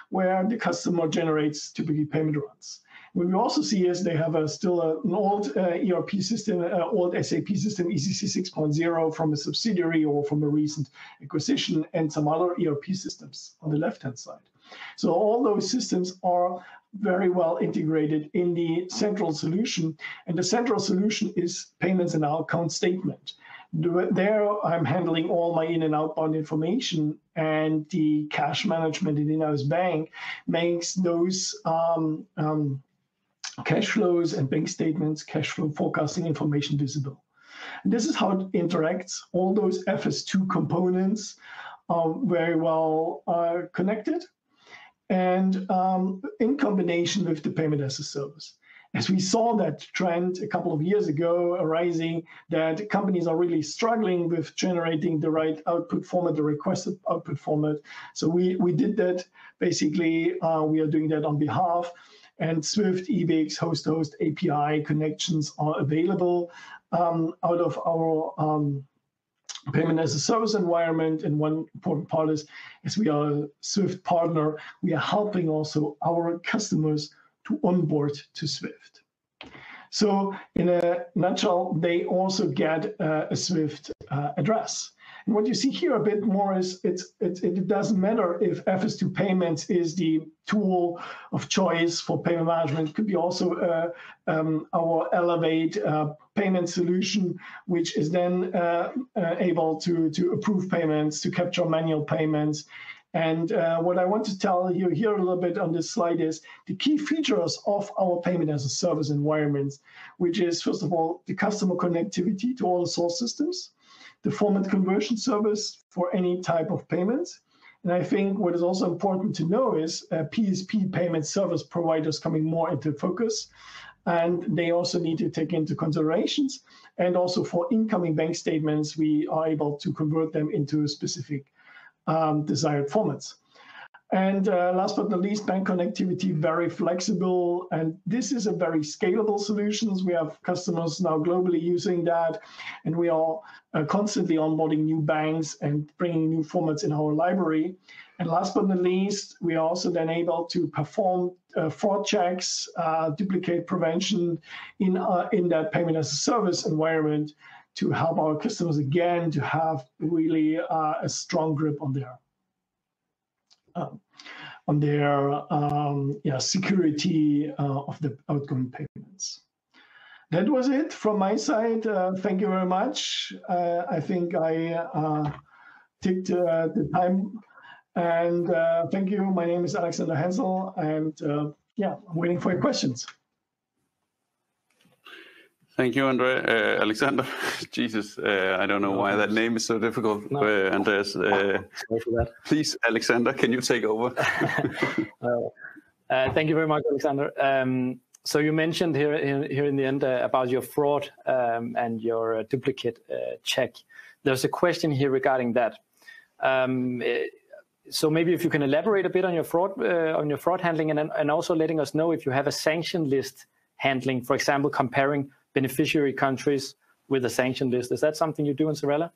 where the customer generates typically payment runs. What we also see is they have still an old ERP system, old SAP system, ECC 6.0 from a subsidiary or from a recent acquisition, and some other ERP systems on the left-hand side. So all those systems are very well integrated in the central solution, and the central solution is payments and account statement. There, I'm handling all my in and outbound information, and the cash management in in-house bank makes those cash flows and bank statements, cash flow forecasting information visible. And this is how it interacts. All those FS2 components are very well connected, and in combination with the payment as a service. As we saw that trend a couple of years ago arising, that companies are really struggling with generating the right output format, the requested output format. So we did that. Basically, we are doing that on behalf. And Swift, EBIX, host-to-host API connections are available out of our payment as a service environment. And one important part is, as we are a Swift partner, we are helping also our customers to onboard to Swift. So in a nutshell, they also get a Swift address. And what you see here a bit more is it doesn't matter if FS2 Payments is the tool of choice for payment management. It could be also our Elevate payment solution, which is then able to approve payments, to capture manual payments. And what I want to tell you here a little bit on this slide is the key features of our payment as a service environments, which is, first of all, the customer connectivity to all the source systems, the format conversion service for any type of payments. And I think what is also important to know is PSP payment service providers coming more into focus. And they also need to take into considerations. And also for incoming bank statements, we are able to convert them into specific desired formats. And last but not least, bank connectivity, very flexible. And this is a very scalable solution. We have customers now globally using that. And we are constantly onboarding new banks and bringing new formats in our library. And last but not least, we are also then able to perform fraud checks, duplicate prevention in that payment as a service environment to help our customers, again, to have really a strong grip on their security of the outgoing payments. That was it from my side. Thank you very much. I think I took the time. And thank you. My name is Alexander Hensel. And I'm waiting for your questions. Thank you, Alexander. Jesus, I don't know why that name is so difficult, Andreas. Sorry for that. Please, Alexander, can you take over? Thank you very much, Alexander. So you mentioned here in the end about your fraud and your duplicate check. There's a question here regarding that. So maybe if you can elaborate a bit on your fraud handling, and also letting us know if you have a sanction list handling, for example, comparing beneficiary countries with a sanction list. Is that something you do in Serala?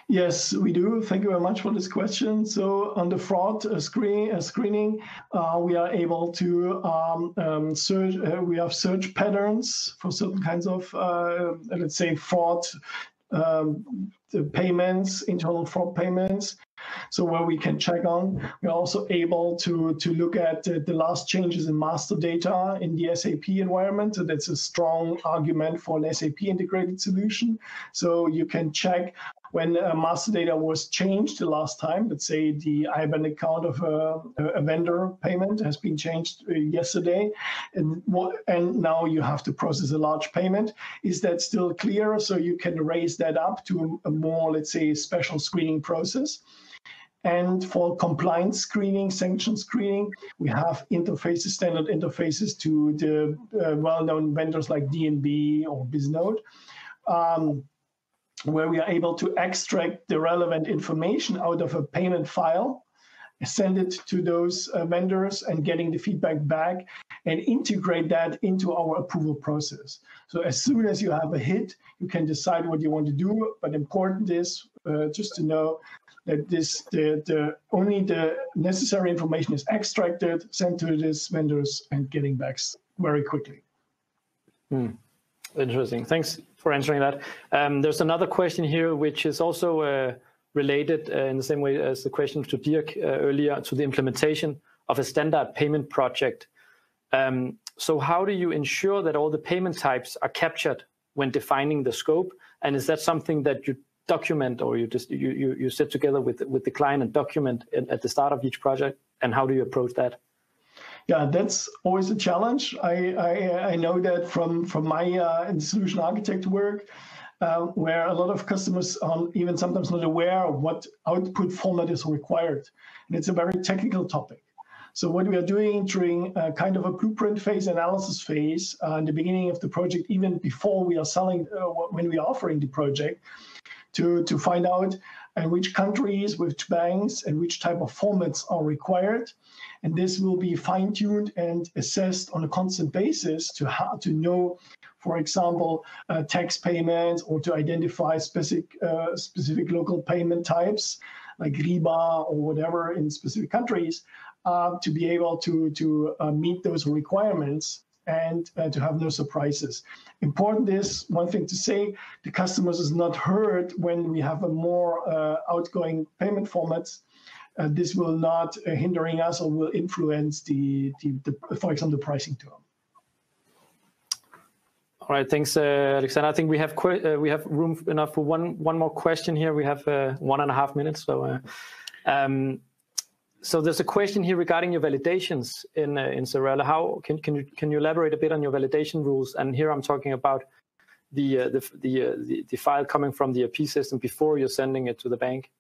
Yes, we do. Thank you very much for this question. So on the fraud screening, we are able to search. We have search patterns for certain kinds of, let's say, fraud payments, internal fraud payments. So where we can check on, we're also able to look at the last changes in master data in the SAP environment. So that's a strong argument for an SAP integrated solution. So you can check when master data was changed the last time. Let's say the IBAN account of a vendor payment has been changed yesterday, and now you have to process a large payment. Is that still clear? So you can raise that up to a more, let's say, special screening process. And for compliance screening, sanction screening, we have interfaces, standard interfaces to the well-known vendors like DNB or Bisnode, where we are able to extract the relevant information out of a payment file, send it to those vendors and getting the feedback back and integrate that into our approval process. So as soon as you have a hit, you can decide what you want to do. But important is just to know that only the necessary information is extracted, sent to these vendors, and getting back very quickly. Interesting. Thanks for answering that. There's another question here, which is also related in the same way as the question to Dirk earlier, to the implementation of a standard payment project. So how do you ensure that all the payment types are captured when defining the scope? And is that something that you document, or you sit together with the client and document at the start of each project? And how do you approach that? Yeah, that's always a challenge. I know that from my solution architect work, where a lot of customers are even sometimes not aware of what output format is required. And it's a very technical topic. So what we are doing during kind of a blueprint phase, analysis phase, in the beginning of the project, even before we are selling, when we are offering the project, to find out in which countries, which banks, and which type of formats are required. And this will be fine-tuned and assessed on a constant basis to know, for example, tax payments, or to identify specific local payment types like RIBA or whatever in specific countries, to be able to meet those requirements and to have no surprises. Important is, one thing to say, the customers is not heard when we have a more outgoing payment formats. This will not hindering us or will influence the for example, the pricing term. All right, thanks, Alexander. I think we have room enough for one more question here. We have 1.5 minutes. So there's a question here regarding your validations in Xarella. How can you elaborate a bit on your validation rules? And here I'm talking about the file coming from the ERP system before you're sending it to the bank.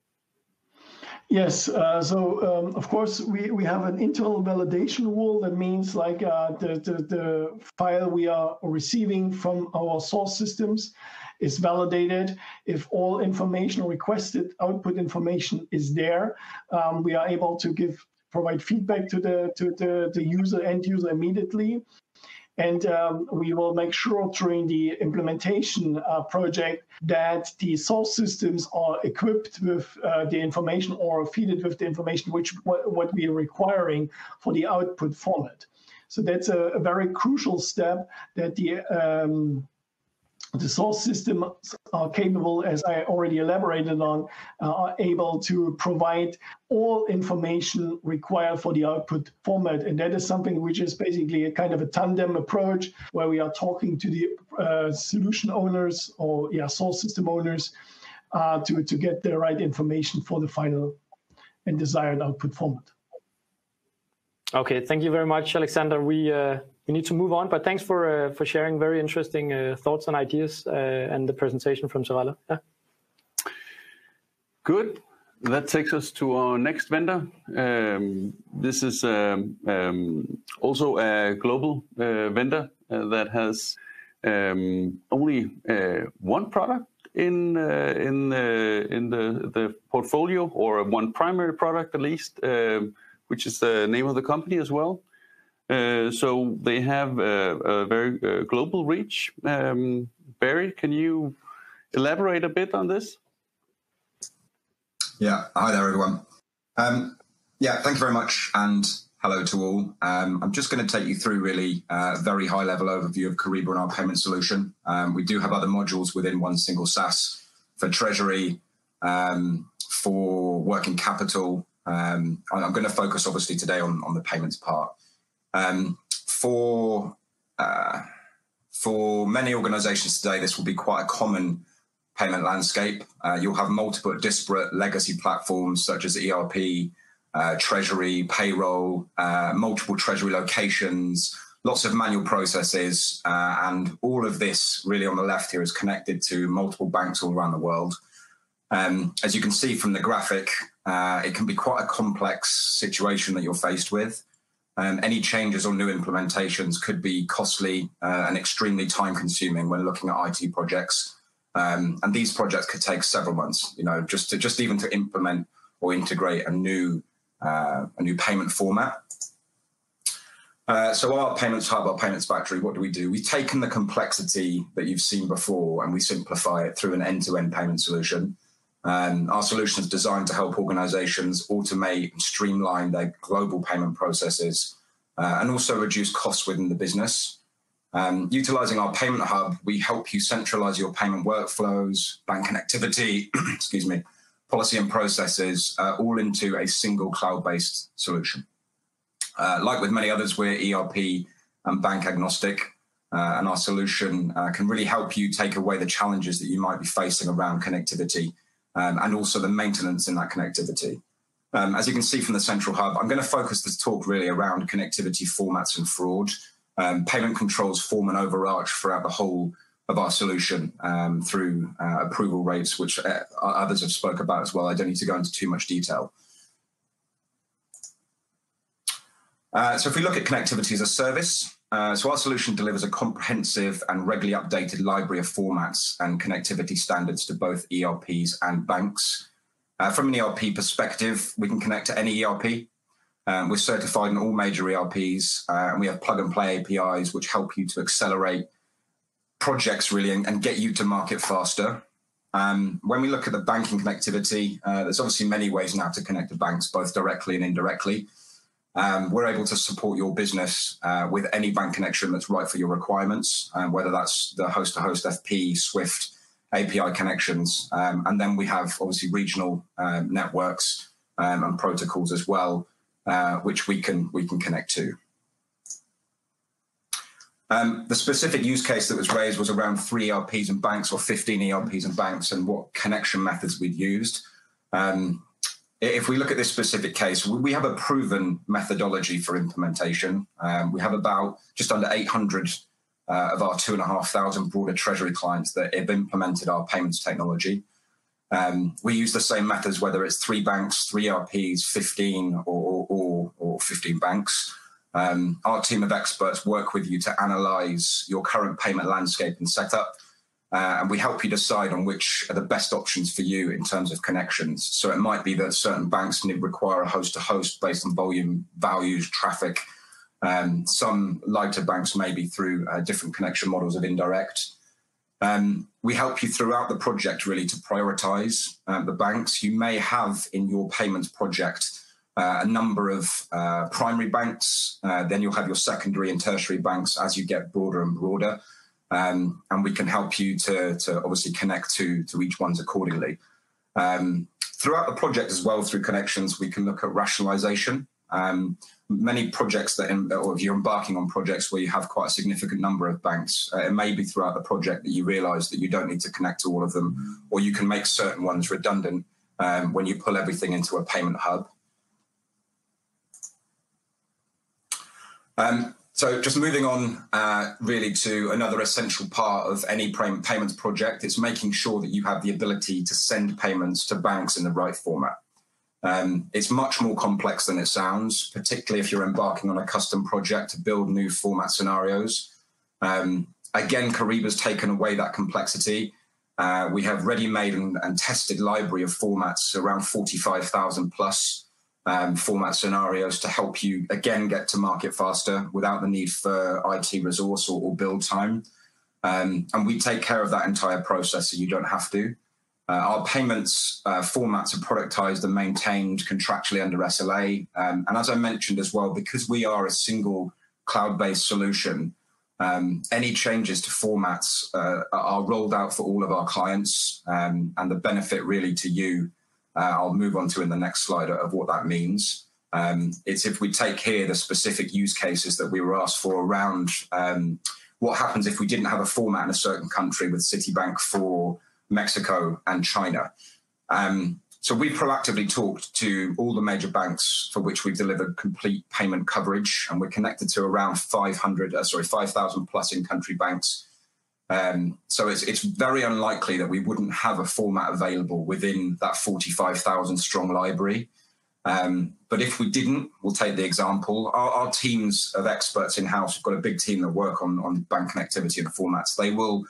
Yes, of course we have an internal validation rule. That means like the file we are receiving from our source systems is validated. If all information requested, output information is there, we are able to provide feedback to the end user immediately. And we will make sure during the implementation project that the source systems are equipped with the information, or feeded with the information what we are requiring for the output format. So that's a very crucial step, that the source systems are capable, as I already elaborated on, are able to provide all information required for the output format. And that is something which is basically a kind of a tandem approach, where we are talking to the solution owners or source system owners to get the right information for the final and desired output format. Okay, thank you very much, Alexander. We need to move on, but thanks for sharing very interesting thoughts and ideas and the presentation from Xarella. Yeah. Good. That takes us to our next vendor. This is also a global vendor that has only one product in the portfolio, or one primary product at least, which is the name of the company as well. So they have a very global reach. Barry, can you elaborate a bit on this? Yeah, hi there, everyone. Yeah, thank you very much, and hello to all. I'm just going to take you through really a very high-level overview of Kyriba and our payment solution. We do have other modules within one single SaaS for treasury, for working capital. I'm going to focus obviously today on the payments part. For many organizations today, this will be quite a common payment landscape. You'll have multiple disparate legacy platforms such as ERP, Treasury, payroll, multiple Treasury locations, lots of manual processes, and all of this really on the left here is connected to multiple banks all around the world. As you can see from the graphic, it can be quite a complex situation that you're faced with. Any changes or new implementations could be costly and extremely time-consuming when looking at IT projects. And these projects could take several months, just even to implement or integrate a new payment format. So our payments hub, our payments factory, what do? We've taken the complexity that you've seen before and we simplify it through an end-to-end payment solution. Our solution is designed to help organizations automate and streamline their global payment processes and also reduce costs within the business. Utilizing our payment hub, we help you centralize your payment workflows, bank connectivity, excuse me, policy and processes, all into a single cloud-based solution. Like with many others, we're ERP and bank agnostic, and our solution can really help you take away the challenges that you might be facing around connectivity and also the maintenance in that connectivity. As you can see from the central hub, I'm going to focus this talk really around connectivity formats and fraud. Payment controls form an overarch throughout the whole of our solution through approval rates, which others have spoke about as well. I don't need to go into too much detail. So if we look at connectivity as a service, so our solution delivers a comprehensive and regularly updated library of formats and connectivity standards to both ERPs and banks. From an ERP perspective, we can connect to any ERP. We're certified in all major ERPs, and we have plug-and-play APIs which help you to accelerate projects really and get you to market faster. When we look at the banking connectivity, there's obviously many ways now to connect to banks, both directly and indirectly. We're able to support your business with any bank connection that's right for your requirements, whether that's the host-to-host FP, Swift, API connections, and then we have obviously regional networks and protocols as well, which we can connect to. The specific use case that was raised was around 3 ERPs and banks, or 15 ERPs and banks, and what connection methods we'd used. If we look at this specific case, we have a proven methodology for implementation. We have about just under 800 of our 2,500 broader Treasury clients that have implemented our payments technology. We use the same methods, whether it's 3 banks, 3 ERPs, 15 or 15 banks. Our team of experts work with you to analyze your current payment landscape and setup. And we help you decide on which are the best options for you in terms of connections. So it might be that certain banks require a host-to-host based on volume, values, traffic. Some lighter banks maybe through different connection models of indirect. We help you throughout the project really to prioritize the banks. You may have in your payments project a number of primary banks. Then you'll have your secondary and tertiary banks as you get broader and broader. And we can help you to obviously connect to each one's accordingly. Throughout the project as well, through connections, we can look at rationalization. Many projects or if you're embarking on projects where you have quite a significant number of banks, it may be throughout the project that you realize that you don't need to connect to all of them, or you can make certain ones redundant when you pull everything into a payment hub. So just moving on really to another essential part of any payments project, it's making sure that you have the ability to send payments to banks in the right format. It's much more complex than it sounds, particularly if you're embarking on a custom project to build new format scenarios. Again, Kyriba's taken away that complexity. We have ready-made and tested library of formats, around 45,000 plus format scenarios to help you, again, get to market faster without the need for IT resource or build time. And we take care of that entire process so you don't have to. Our payments formats are productized and maintained contractually under SLA. And as I mentioned as well, because we are a single cloud-based solution, any changes to formats are rolled out for all of our clients. And the benefit really to you I'll move on to in the next slide of what that means. It's if we take here the specific use cases that we were asked for around what happens if we didn't have a format in a certain country with Citibank for Mexico and China. So we've proactively talked to all the major banks for which we've delivered complete payment coverage, and we're connected to around 5,000 plus in-country banks. So it's very unlikely that we wouldn't have a format available within that 45,000 strong library. But if we didn't, we'll take the example. Our teams of experts in-house, we've got a big team that work on bank connectivity and formats. They will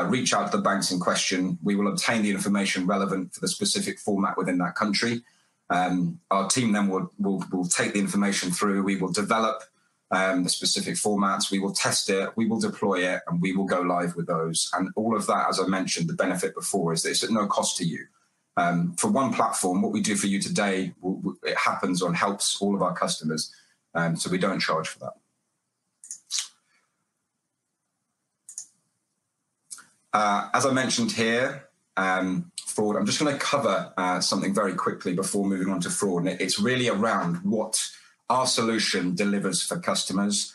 reach out to the banks in question. We will obtain the information relevant for the specific format within that country. Our team then will take the information through. We will develop the specific formats. We will test it. We will deploy it, and we will go live with those. And all of that, as I mentioned, the benefit before is that it's at no cost to you. For one platform, what we do for you today, it happens and helps all of our customers. So we don't charge for that. As I mentioned here, fraud, I'm just going to cover something very quickly before moving on to fraud. And it's really around what our solution delivers for customers.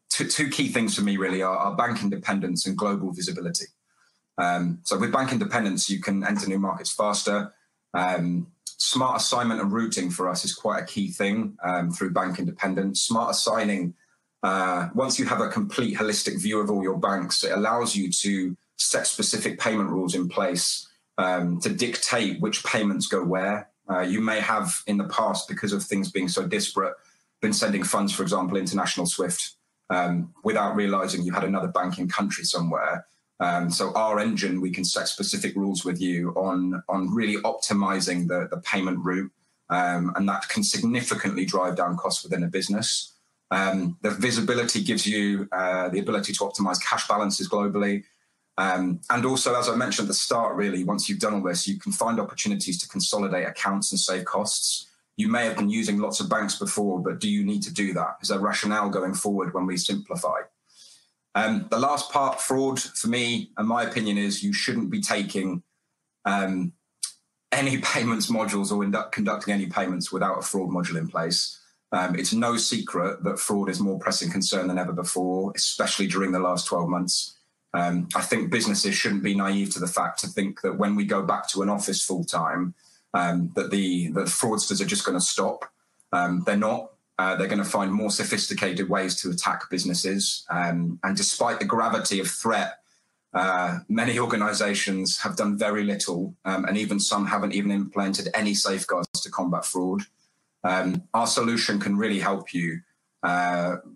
Two key things for me really are bank independence and global visibility. So with bank independence, you can enter new markets faster. Smart assignment and routing for us is quite a key thing through bank independence. Smart assigning, once you have a complete holistic view of all your banks, it allows you to set specific payment rules in place to dictate which payments go where. You may have in the past, because of things being so disparate, been sending funds, for example, international SWIFT, without realizing you had another banking country somewhere. So our engine, we can set specific rules with you on really optimizing the payment route, and that can significantly drive down costs within a business. The visibility gives you the ability to optimize cash balances globally. And also, as I mentioned at the start, really, once you've done all this, you can find opportunities to consolidate accounts and save costs. You may have been using lots of banks before, but do you need to do that? Is there rationale going forward when we simplify? The last part, fraud, for me, and my opinion is you shouldn't be taking any payments modules or conducting any payments without a fraud module in place. It's no secret that fraud is more pressing concern than ever before, especially during the last 12 months. I think businesses shouldn't be naive to the fact to think that when we go back to an office full time, that the fraudsters are just going to stop. They're not. They're going to find more sophisticated ways to attack businesses. And despite the gravity of threat, many organizations have done very little, and even some haven't even implemented any safeguards to combat fraud. Our solution can really help you,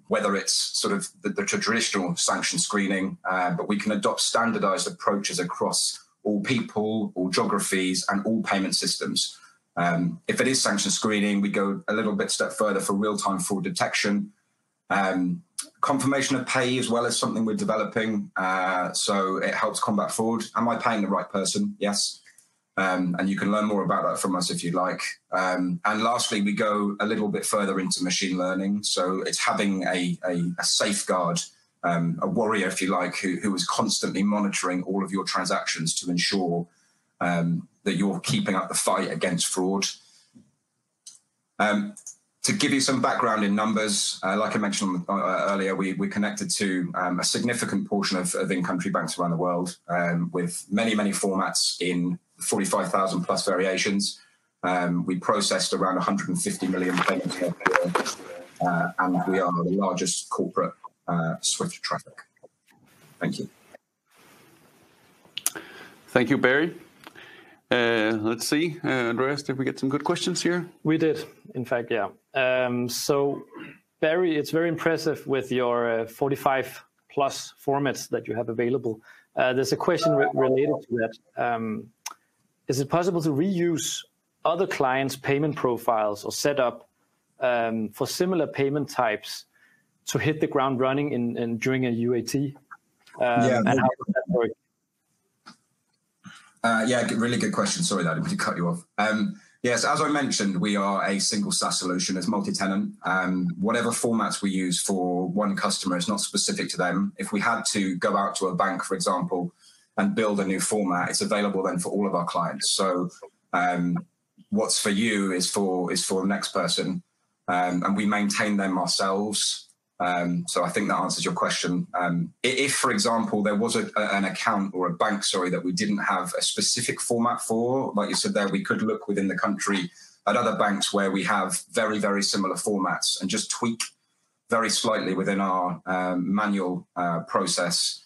whether it's sort of the traditional sanction screening, but we can adopt standardized approaches across all people, all geographies, and all payment systems. If it is sanction screening, we go a little bit step further for real-time fraud detection. Confirmation of pay as well as something we're developing, so it helps combat fraud. Am I paying the right person? Yes. And you can learn more about that from us if you like. And lastly, we go a little bit further into machine learning. So it's having a safeguard, a warrior, if you like, who is constantly monitoring all of your transactions to ensure that you're keeping up the fight against fraud. To give you some background in numbers, like I mentioned earlier, we're connected to a significant portion of in-country banks around the world, with many, many formats in 45,000 plus variations. We processed around 150 million payments per year, and we are the largest corporate SWIFT traffic. Thank you. Thank you, Barry. Let's see, Andreas, did we get some good questions here? We did, in fact, yeah. So, Barry, it's very impressive with your 45 plus formats that you have available. There's a question related to that. Is it possible to reuse other clients' payment profiles or setup for similar payment types to hit the ground running during a UAT? And how does that work? Yeah, really good question. Sorry that I didn't cut you off. Yes, as I mentioned, we are a single SaaS solution. It's multi-tenant. Whatever formats we use for one customer is not specific to them. If we had to go out to a bank, for example, and build a new format, it's available then for all of our clients. So What's for you is for the next person, and we maintain them ourselves. So I think that answers your question. If, for example, there was an account or a bank, that we didn't have a specific format for, like you said there, we could look within the country at other banks where we have very, very similar formats and just tweak very slightly within our manual process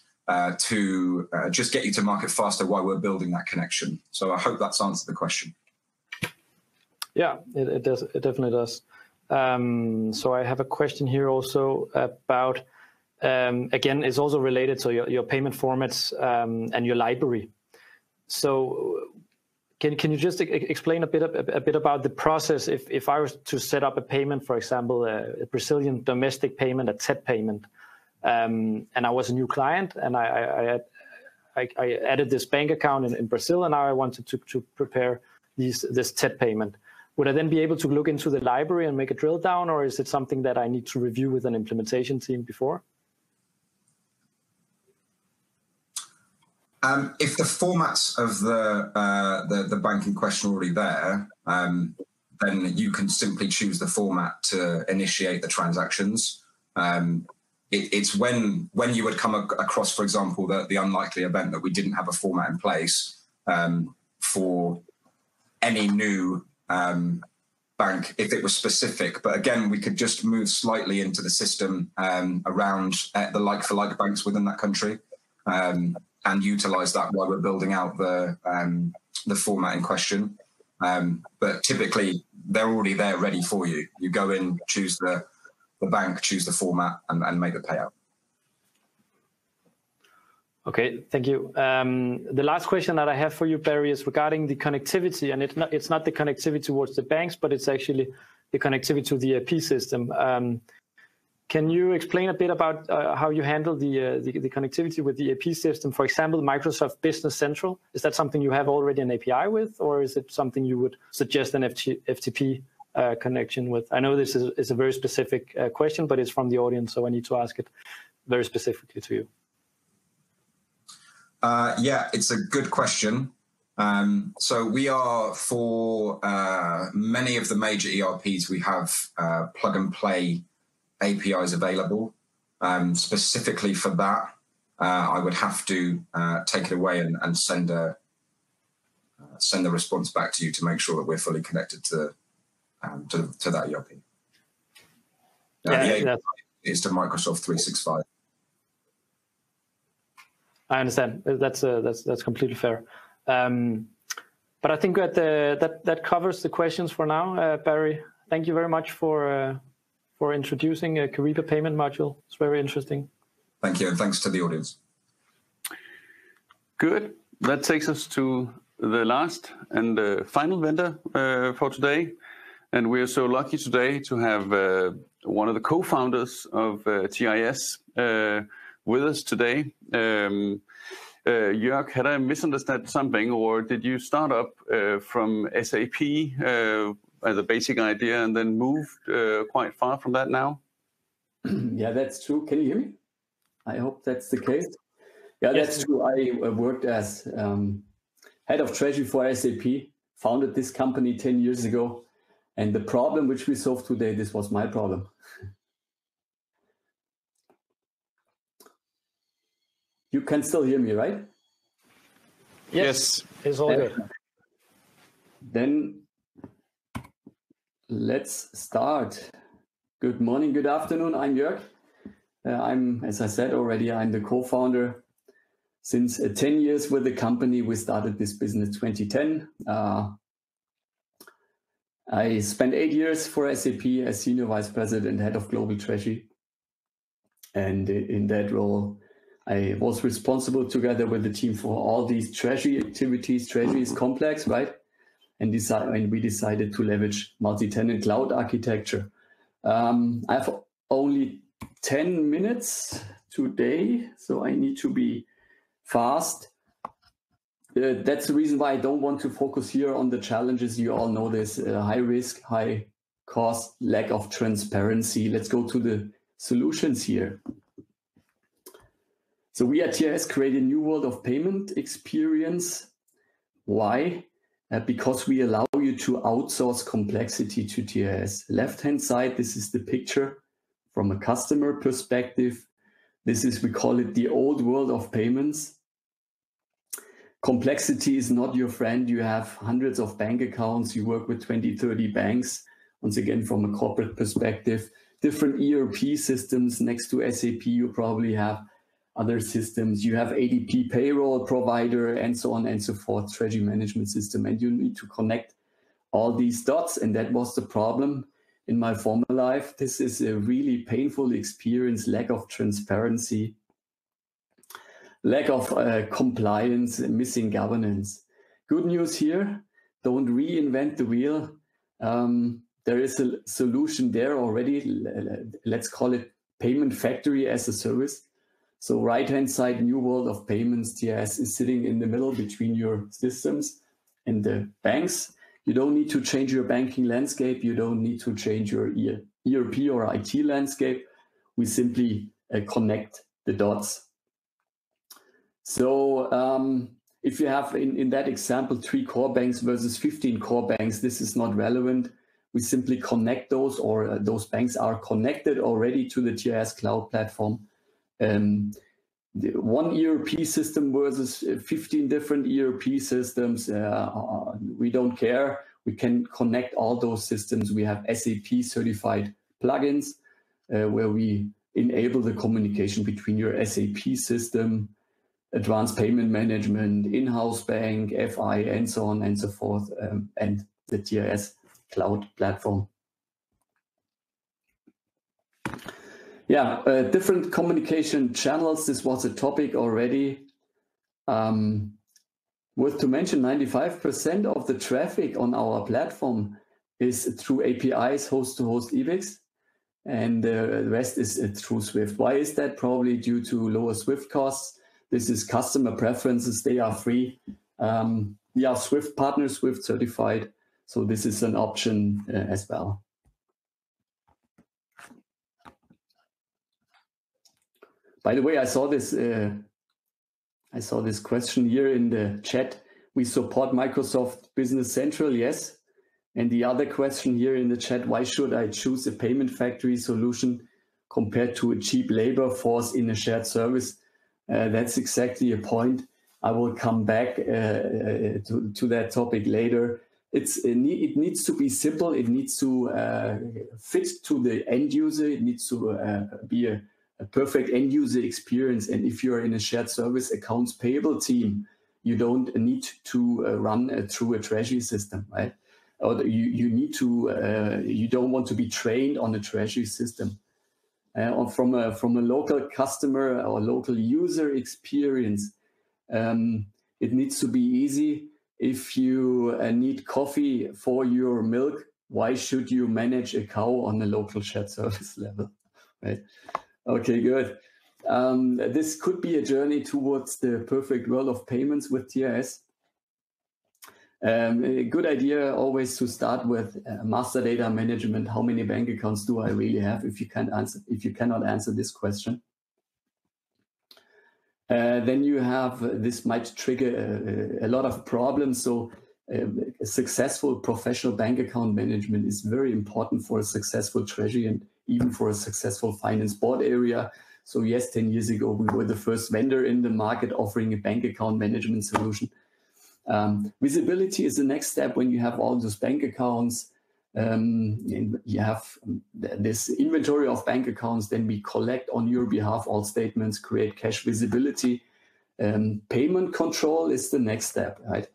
to just get you to market faster while we're building that connection. So I hope that's answered the question. Yeah, it does. It definitely does. So I have a question here also about, again, it's also related to your payment formats and your library. So can you just explain a bit about the process if I was to set up a payment, for example, a Brazilian domestic payment, a TED payment, and I was a new client and I added this bank account in Brazil, and now I wanted to prepare this TED payment. Would I then be able to look into the library and make a drill down, or is it something that I need to review with an implementation team before? If the formats of the bank in question are already there, then you can simply choose the format to initiate the transactions. It's when you would come across, for example, the unlikely event that we didn't have a format in place for any new bank, if it was specific. But again, we could just move slightly into the system around the like-for-like banks within that country and utilize that while we're building out the format in question. But typically, they're already there ready for you. You go in, choose the bank, choose the format, and make the payout. Okay, thank you. The last question that I have for you, Barry, is regarding the connectivity, and it's not the connectivity towards the banks, but it's actually the connectivity to the ERP system. Can you explain a bit about how you handle the connectivity with the ERP system? For example, Microsoft Business Central, is that something you have already an API with, or is it something you would suggest an FTP connection with? I know this is a very specific question, but it's from the audience, so I need to ask it very specifically to you. Yeah, it's a good question. So we are, for many of the major ERPs, we have plug and play APIs available. Specifically for that, I would have to take it away and send a response back to you to make sure that we're fully connected to that ERP. The API is to Microsoft 365. I understand. That's completely fair. But I think that covers the questions for now, Barry. Thank you very much for introducing a Kyriba payment module. It's very interesting. Thank you, and thanks to the audience. Good. That takes us to the last and final vendor for today. And we are so lucky today to have one of the co-founders of TIS with us today. Jörg, had I misunderstood something, or did you start up from SAP as a basic idea and then moved quite far from that now? Yeah, that's true. Can you hear me? I hope that's the case. Yeah, that's true. I worked as head of Treasury for SAP, founded this company 10 years ago. And the problem which we solve today, this was my problem. You can still hear me, right? Yes, it's all good. Then let's start. Good morning, good afternoon. I'm Jörg. As I said already, I'm the co-founder. Since 10 years with the company, we started this business 2010. I spent 8 years for SAP as Senior Vice President, Head of Global Treasury. And in that role, I was responsible together with the team for all these treasury activities. Treasury is complex, right? And we decided to leverage multi-tenant cloud architecture. I have only 10 minutes today, so I need to be fast. That's the reason why I don't want to focus here on the challenges. You all know this, high risk, high cost, lack of transparency. Let's go to the solutions here. So we at TIS create a new world of payment experience. Why? because we allow you to outsource complexity to TRS. Left-hand side, this is the picture from a customer perspective. This is, we call it the old world of payments. Complexity is not your friend. You have hundreds of bank accounts. You work with 20, 30 banks. Once again, from a corporate perspective, different ERP systems next to SAP. You probably have other systems. You have ADP payroll provider and so on and so forth, treasury management system. And you need to connect all these dots. And that was the problem in my former life. This is a really painful experience, lack of transparency, lack of compliance, missing governance. Good news here, don't reinvent the wheel. There is a solution there already. Let's call it payment factory as a service. So right-hand side, new world of payments, TRS is sitting in the middle between your systems and the banks. You don't need to change your banking landscape. You don't need to change your ERP or IT landscape. We simply connect the dots. So if you have in that example 3 core banks versus 15 core banks, this is not relevant. We simply connect those, or those banks are connected already to the TRS cloud platform. One ERP system versus 15 different ERP systems, we don't care. We can connect all those systems. We have SAP certified plugins where we enable the communication between your SAP system, advanced payment management, in-house bank, FI, and so on and so forth, and the TRS cloud platform. Yeah, different communication channels. This was a topic already. Worth to mention, 95% of the traffic on our platform is through APIs, host-to-host EBIX, and the rest is through Swift. Why is that? Probably due to lower Swift costs. This is customer preferences. They are free. We are Swift partners, Swift certified. So this is an option as well. By the way, I saw this question here in the chat. We support Microsoft Business Central, yes. And the other question here in the chat, why should I choose a payment factory solution compared to a cheap labor force in a shared service? That's exactly a point. I will come back to that topic later. It needs to be simple. It needs to fit to the end user. It needs to be a perfect end user experience. And if you're in a shared service accounts payable team, you don't need to run through a treasury system, right? Or you need to, you don't want to be trained on a treasury system. Or from a local customer or local user experience, it needs to be easy. If you need coffee for your milk, why should you manage a cow on a local shared service level, right? Okay, good. This could be a journey towards the perfect world of payments with TRS. A good idea always to start with master data management. How many bank accounts do I really have? If you cannot answer this question, then you have, this might trigger a lot of problems. So a successful professional bank account management is very important for a successful treasury and even for a successful finance board area. So yes, 10 years ago, we were the first vendor in the market offering a bank account management solution. Visibility is the next step. When you have all those bank accounts, and you have this inventory of bank accounts, then we collect on your behalf all statements, create cash visibility. Payment control is the next step, right?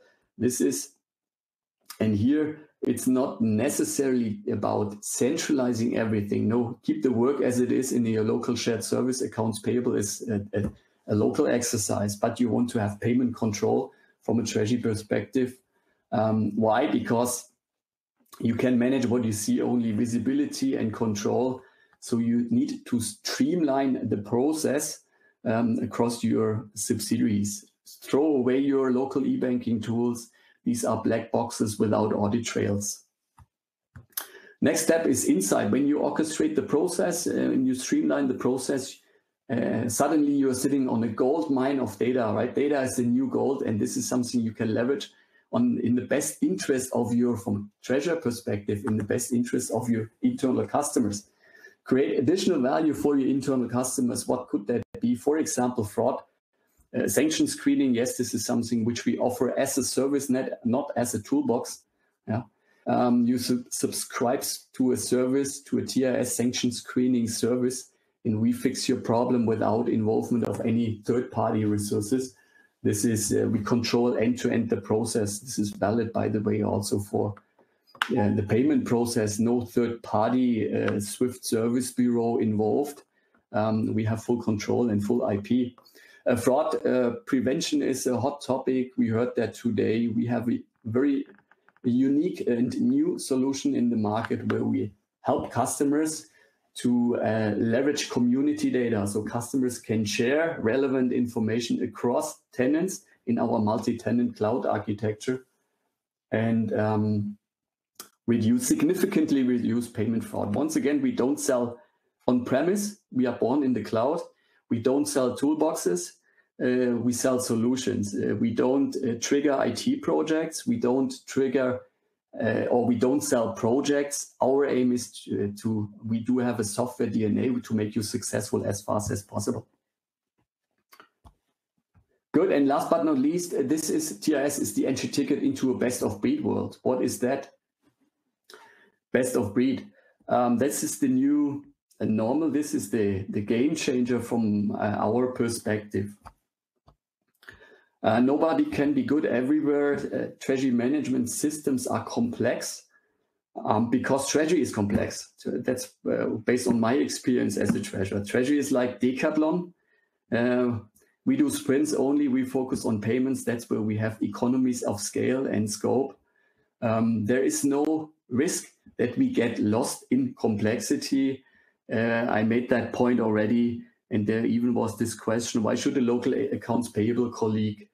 And here it's not necessarily about centralizing everything. No, keep the work as it is in your local shared service. Accounts payable is a local exercise, but you want to have payment control from a treasury perspective. Why? Because you can manage what you see, only visibility and control. So you need to streamline the process across your subsidiaries. Throw away your local e-banking tools. These are black boxes without audit trails. Next step is insight. When you orchestrate the process and you streamline the process, suddenly you're sitting on a gold mine of data, right? Data is the new gold, and this is something you can leverage in the best interest of your, from treasurer perspective, in the best interest of your internal customers. Create additional value for your internal customers. What could that be? For example, fraud, sanction screening. Yes, this is something which we offer as a service net, not as a toolbox. Yeah. You subscribe to a service, to a TRS sanction screening service, and we fix your problem without involvement of any third-party resources. This is, we control end-to-end the process. This is valid, by the way, also for the payment process. No third-party SWIFT service bureau involved. We have full control and full IP. Fraud prevention is a hot topic. We heard that today. We have a very unique and new solution in the market where we help customers to leverage community data, so customers can share relevant information across tenants in our multi-tenant cloud architecture, and significantly reduce payment fraud. Once again, we don't sell on-premise. We are born in the cloud. We don't sell toolboxes. We sell solutions. We don't trigger IT projects. We don't trigger or we don't sell projects. Our aim is we do have a software DNA to make you successful as fast as possible. Good, and last but not least, TRS is the entry ticket into a best of breed world. What is that? Best of breed. This is the new normal. This is the game changer from our perspective. Nobody can be good everywhere. Treasury management systems are complex because Treasury is complex. So that's based on my experience as a treasurer. Treasury is like decathlon. We do sprints only. We focus on payments. That's where we have economies of scale and scope. There is no risk that we get lost in complexity. I made that point already. And there even was this question, why should a local accounts payable colleague,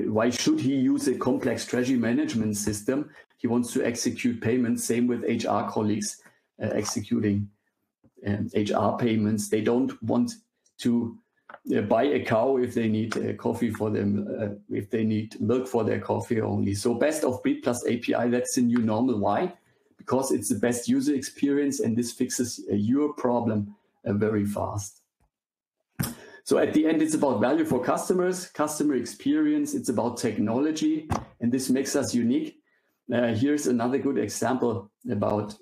why should he use a complex treasury management system? He wants to execute payments, same with HR colleagues executing HR payments. They don't want to buy a cow if they need coffee for them, if they need milk for their coffee only. So best of breed plus API, that's the new normal. Why? Because it's the best user experience and this fixes your problem very fast. So at the end, it's about value for customers, customer experience. It's about technology, and this makes us unique. Here's another good example about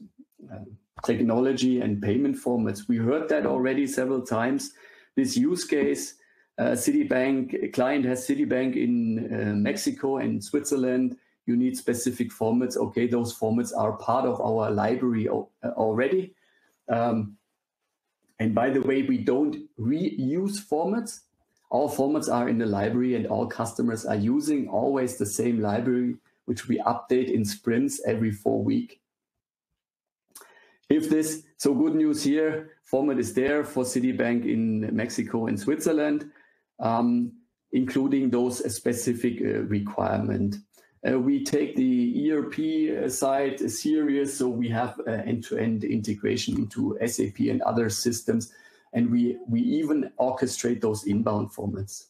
technology and payment formats. We heard that already several times. This use case, Citibank, client has Citibank in Mexico and Switzerland. You need specific formats. Okay, those formats are part of our library already. And by the way, we don't reuse formats. All formats are in the library and all customers are using always the same library, which we update in sprints every 4 weeks. So good news here, format is there for Citibank in Mexico and Switzerland, including those specific requirements. We take the ERP side serious, so we have end-to-end integration into SAP and other systems, and we even orchestrate those inbound formats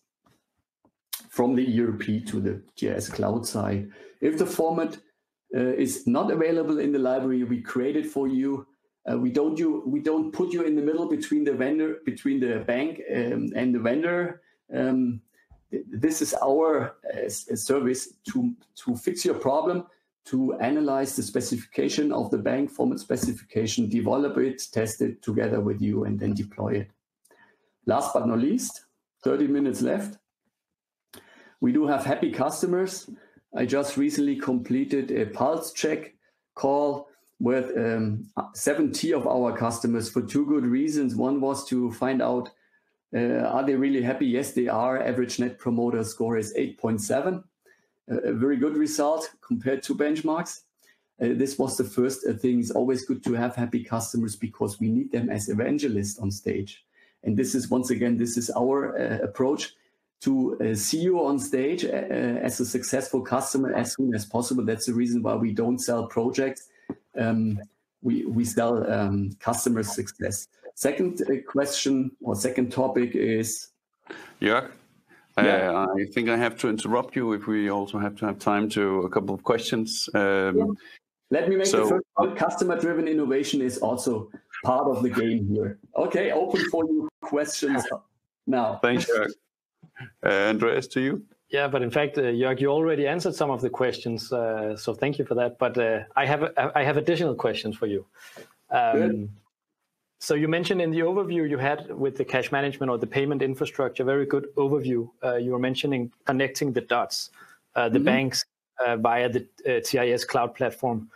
from the ERP to the TRS cloud side. If the format is not available in the library, we create it for you. We don't put you in the middle between the bank and the vendor. This is our service to fix your problem, to analyze the specification of the bank format specification, develop it, test it together with you, and then deploy it. Last but not least, 30 minutes left. We do have happy customers. I just recently completed a pulse check call with 70 of our customers for 2 good reasons. One was to find out, are they really happy? Yes, they are. Average net promoter score is 8.7. A very good result compared to benchmarks. This was the first thing. It's always good to have happy customers because we need them as evangelists on stage. And this is, once again, this is our approach to see you on stage as a successful customer as soon as possible. That's the reason why we don't sell projects. We sell customer success. Second question or second topic is? Yeah, I think I have to interrupt you if we also have to have time to a couple of questions. Let me make the first point. Customer-driven innovation is also part of the game here. Okay, open for you questions now. Thanks, Jörg. Andreas, to you. Yeah, but in fact, Jörg, you already answered some of the questions, so thank you for that. But I have additional questions for you. So you mentioned in the overview you had with the cash management or the payment infrastructure, very good overview. You were mentioning connecting the dots, the banks via the TIS cloud platform.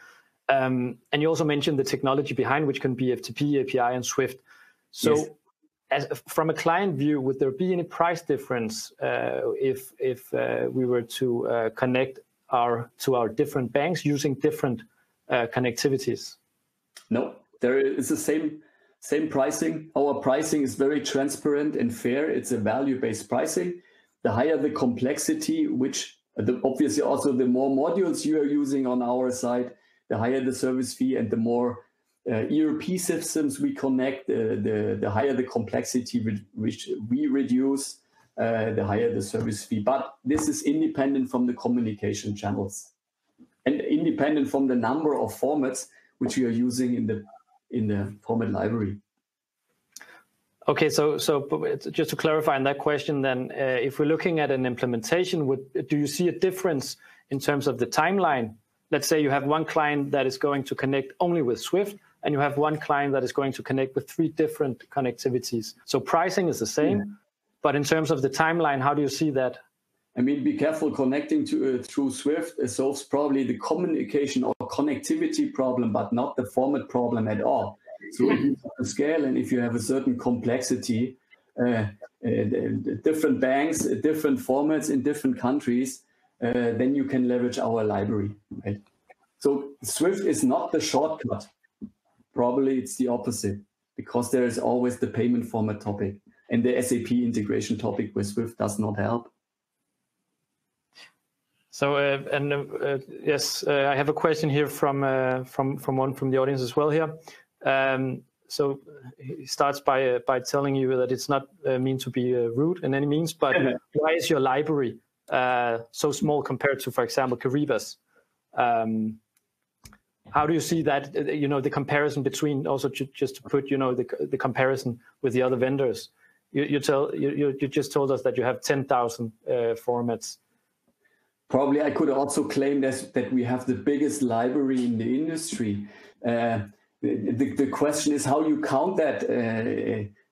And you also mentioned the technology behind, which can be FTP, API, and Swift. So from a client view, would there be any price difference if we were to connect to our different banks using different connectivities? No, there is the same pricing. Our pricing is very transparent and fair. It's a value-based pricing. The higher the complexity, obviously also the more modules you are using on our side, the higher the service fee, and the more ERP systems we connect, the higher the complexity which we reduce, the higher the service fee. But this is independent from the communication channels and independent from the number of formats which we are using in the format library. Okay, so just to clarify on that question, then, if we're looking at an implementation, do you see a difference in terms of the timeline? Let's say you have one client that is going to connect only with Swift, and you have one client that is going to connect with 3 different connectivities. So pricing is the same, but in terms of the timeline, how do you see that? I mean, be careful connecting through Swift. It solves probably the communication or connectivity problem, but not the format problem at all. So if you have a scale and if you have a certain complexity, different banks, different formats in different countries, then you can leverage our library. Right? So Swift is not the shortcut. Probably it's the opposite, because there is always the payment format topic, and the SAP integration topic with Swift does not help. So, yes, I have a question here from one from the audience as well here. So he starts by telling you that it's not mean to be rude in any means, but why is your library so small compared to, for example, Kyriba's? How do you see that? The comparison between, also just to put, the comparison with the other vendors. You just told us that you have 10,000 formats. Probably I could also claim that we have the biggest library in the industry. The question is how you count that.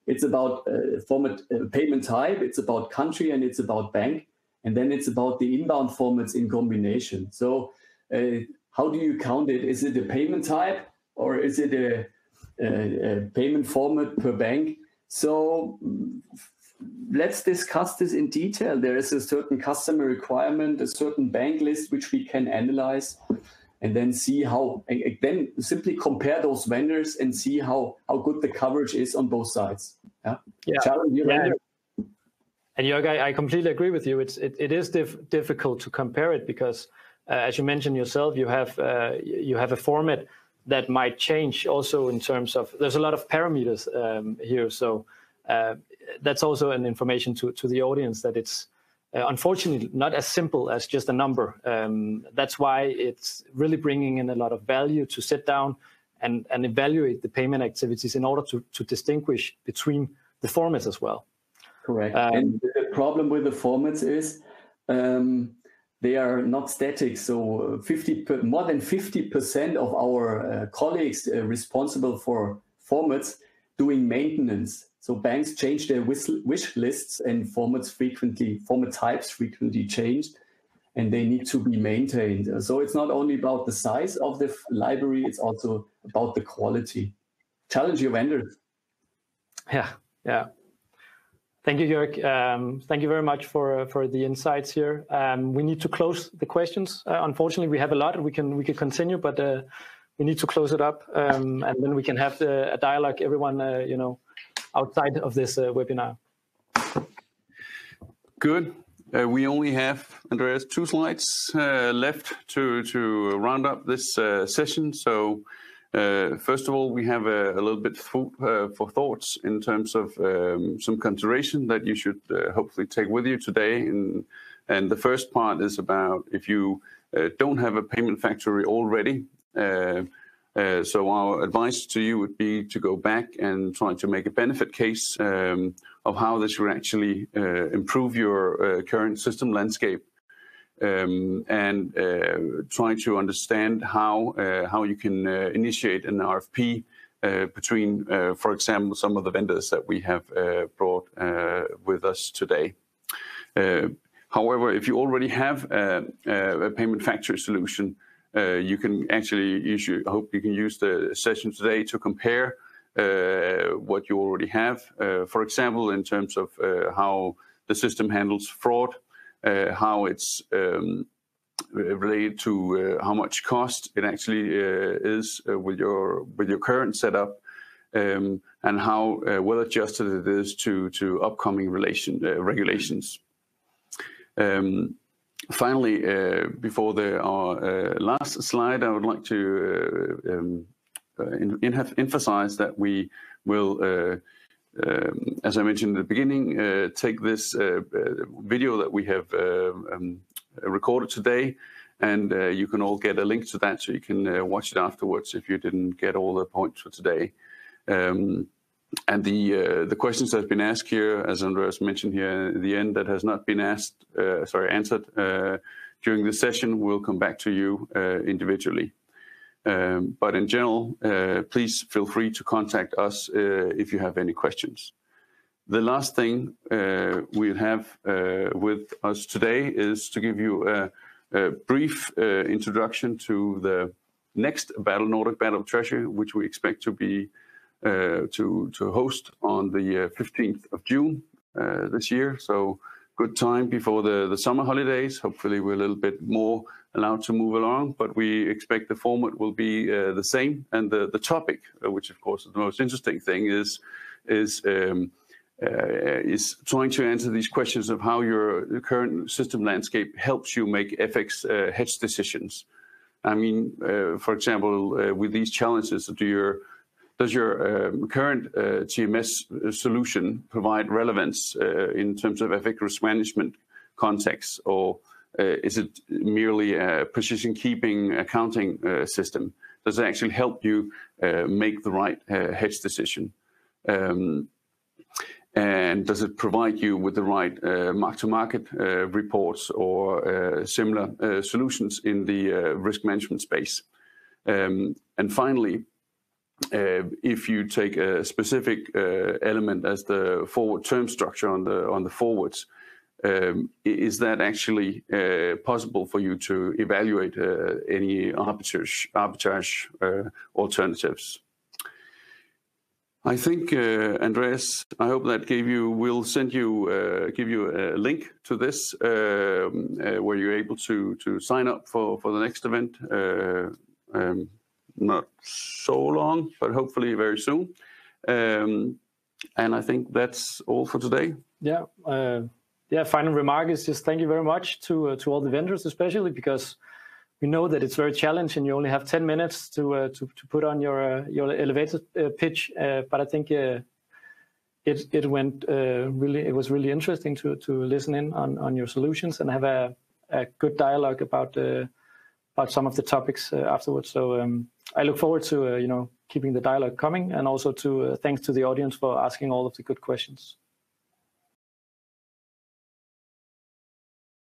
It's about format, payment type, it's about country, and it's about bank. And then it's about the inbound formats in combination. So how do you count it? Is it a payment type, or is it a payment format per bank? So let's discuss this in detail. There is a certain customer requirement, a certain bank list, which we can analyze, and then see then simply compare those vendors and see how good the coverage is on both sides. Challenge your vendor. And Jörg, I completely agree with you. It is difficult to compare it because, as you mentioned yourself, you have a format that might change also in terms of, there's a lot of parameters here. So that's also an information to the audience that it's unfortunately not as simple as just a number. That's why it's really bringing in a lot of value to sit down and evaluate the payment activities in order to distinguish between the formats as well. Correct. And the problem with the formats is they are not static. So more than 50% of our colleagues responsible for formats doing maintenance. So banks change their wish lists, and format types frequently change, and they need to be maintained. So it's not only about the size of the library, it's also about the quality. Challenge your vendors. Yeah. Thank you, Jörg. Thank you very much for the insights here. We need to close the questions. Unfortunately, we have a lot. We can continue, but we need to close it up, and then we can have a dialogue. Everyone, outside of this webinar. Good. We only have, Andreas, 2 slides left to round up this session. So First of all, we have a little bit food for thoughts in terms of some consideration that you should hopefully take with you today. And the first part is about if you don't have a payment factory already. So our advice to you would be to go back and try to make a benefit case of how this will actually improve your current system landscape. And try to understand how you can initiate an RFP between, for example, some of the vendors that we have brought with us today. However, if you already have a payment factory solution, you can actually, I hope you can use the session today to compare what you already have. For example, in terms of how the system handles fraud, how it's related to how much cost it actually is with your current setup, and how well adjusted it is to upcoming regulations. Finally, before our last slide, I would like to emphasize that we will, as I mentioned at the beginning, take this video that we have recorded today, and you can all get a link to that so you can watch it afterwards if you didn't get all the points for today. And the questions that have been asked here, as Andreas mentioned here at the end, that has not been answered during the session, we'll come back to you individually. But in general, please feel free to contact us if you have any questions. The last thing we have with us today is to give you a brief introduction to the next Nordic Battle of Treasury, which we expect to be to host on the 15th of June this year. So good time before the summer holidays. Hopefully we're a little bit more allowed to move along, but we expect the format will be the same. And the topic, which of course is the most interesting thing, is trying to answer these questions of how your current system landscape helps you make FX hedge decisions. I mean, for example, with these challenges, does your current TMS solution provide relevance in terms of FX risk management context, or is it merely a precision keeping accounting system? Does it actually help you make the right hedge decision? And does it provide you with the right mark-to-market reports or similar solutions in the risk management space? And finally, if you take a specific element as the forward term structure on the forwards, is that actually possible for you to evaluate any arbitrage alternatives? I think, Andreas, I hope that we'll send you, give you a link to this where you're able to sign up for the next event. Not so long, but hopefully very soon. And I think that's all for today. Yeah. Final remark is just thank you very much to all the vendors, especially because we know that it's very challenging. You only have 10 minutes to put on your elevator pitch, but I think it was really interesting to listen in on your solutions and have a good dialogue about some of the topics afterwards. So I look forward to keeping the dialogue coming, and also to thanks to the audience for asking all of the good questions.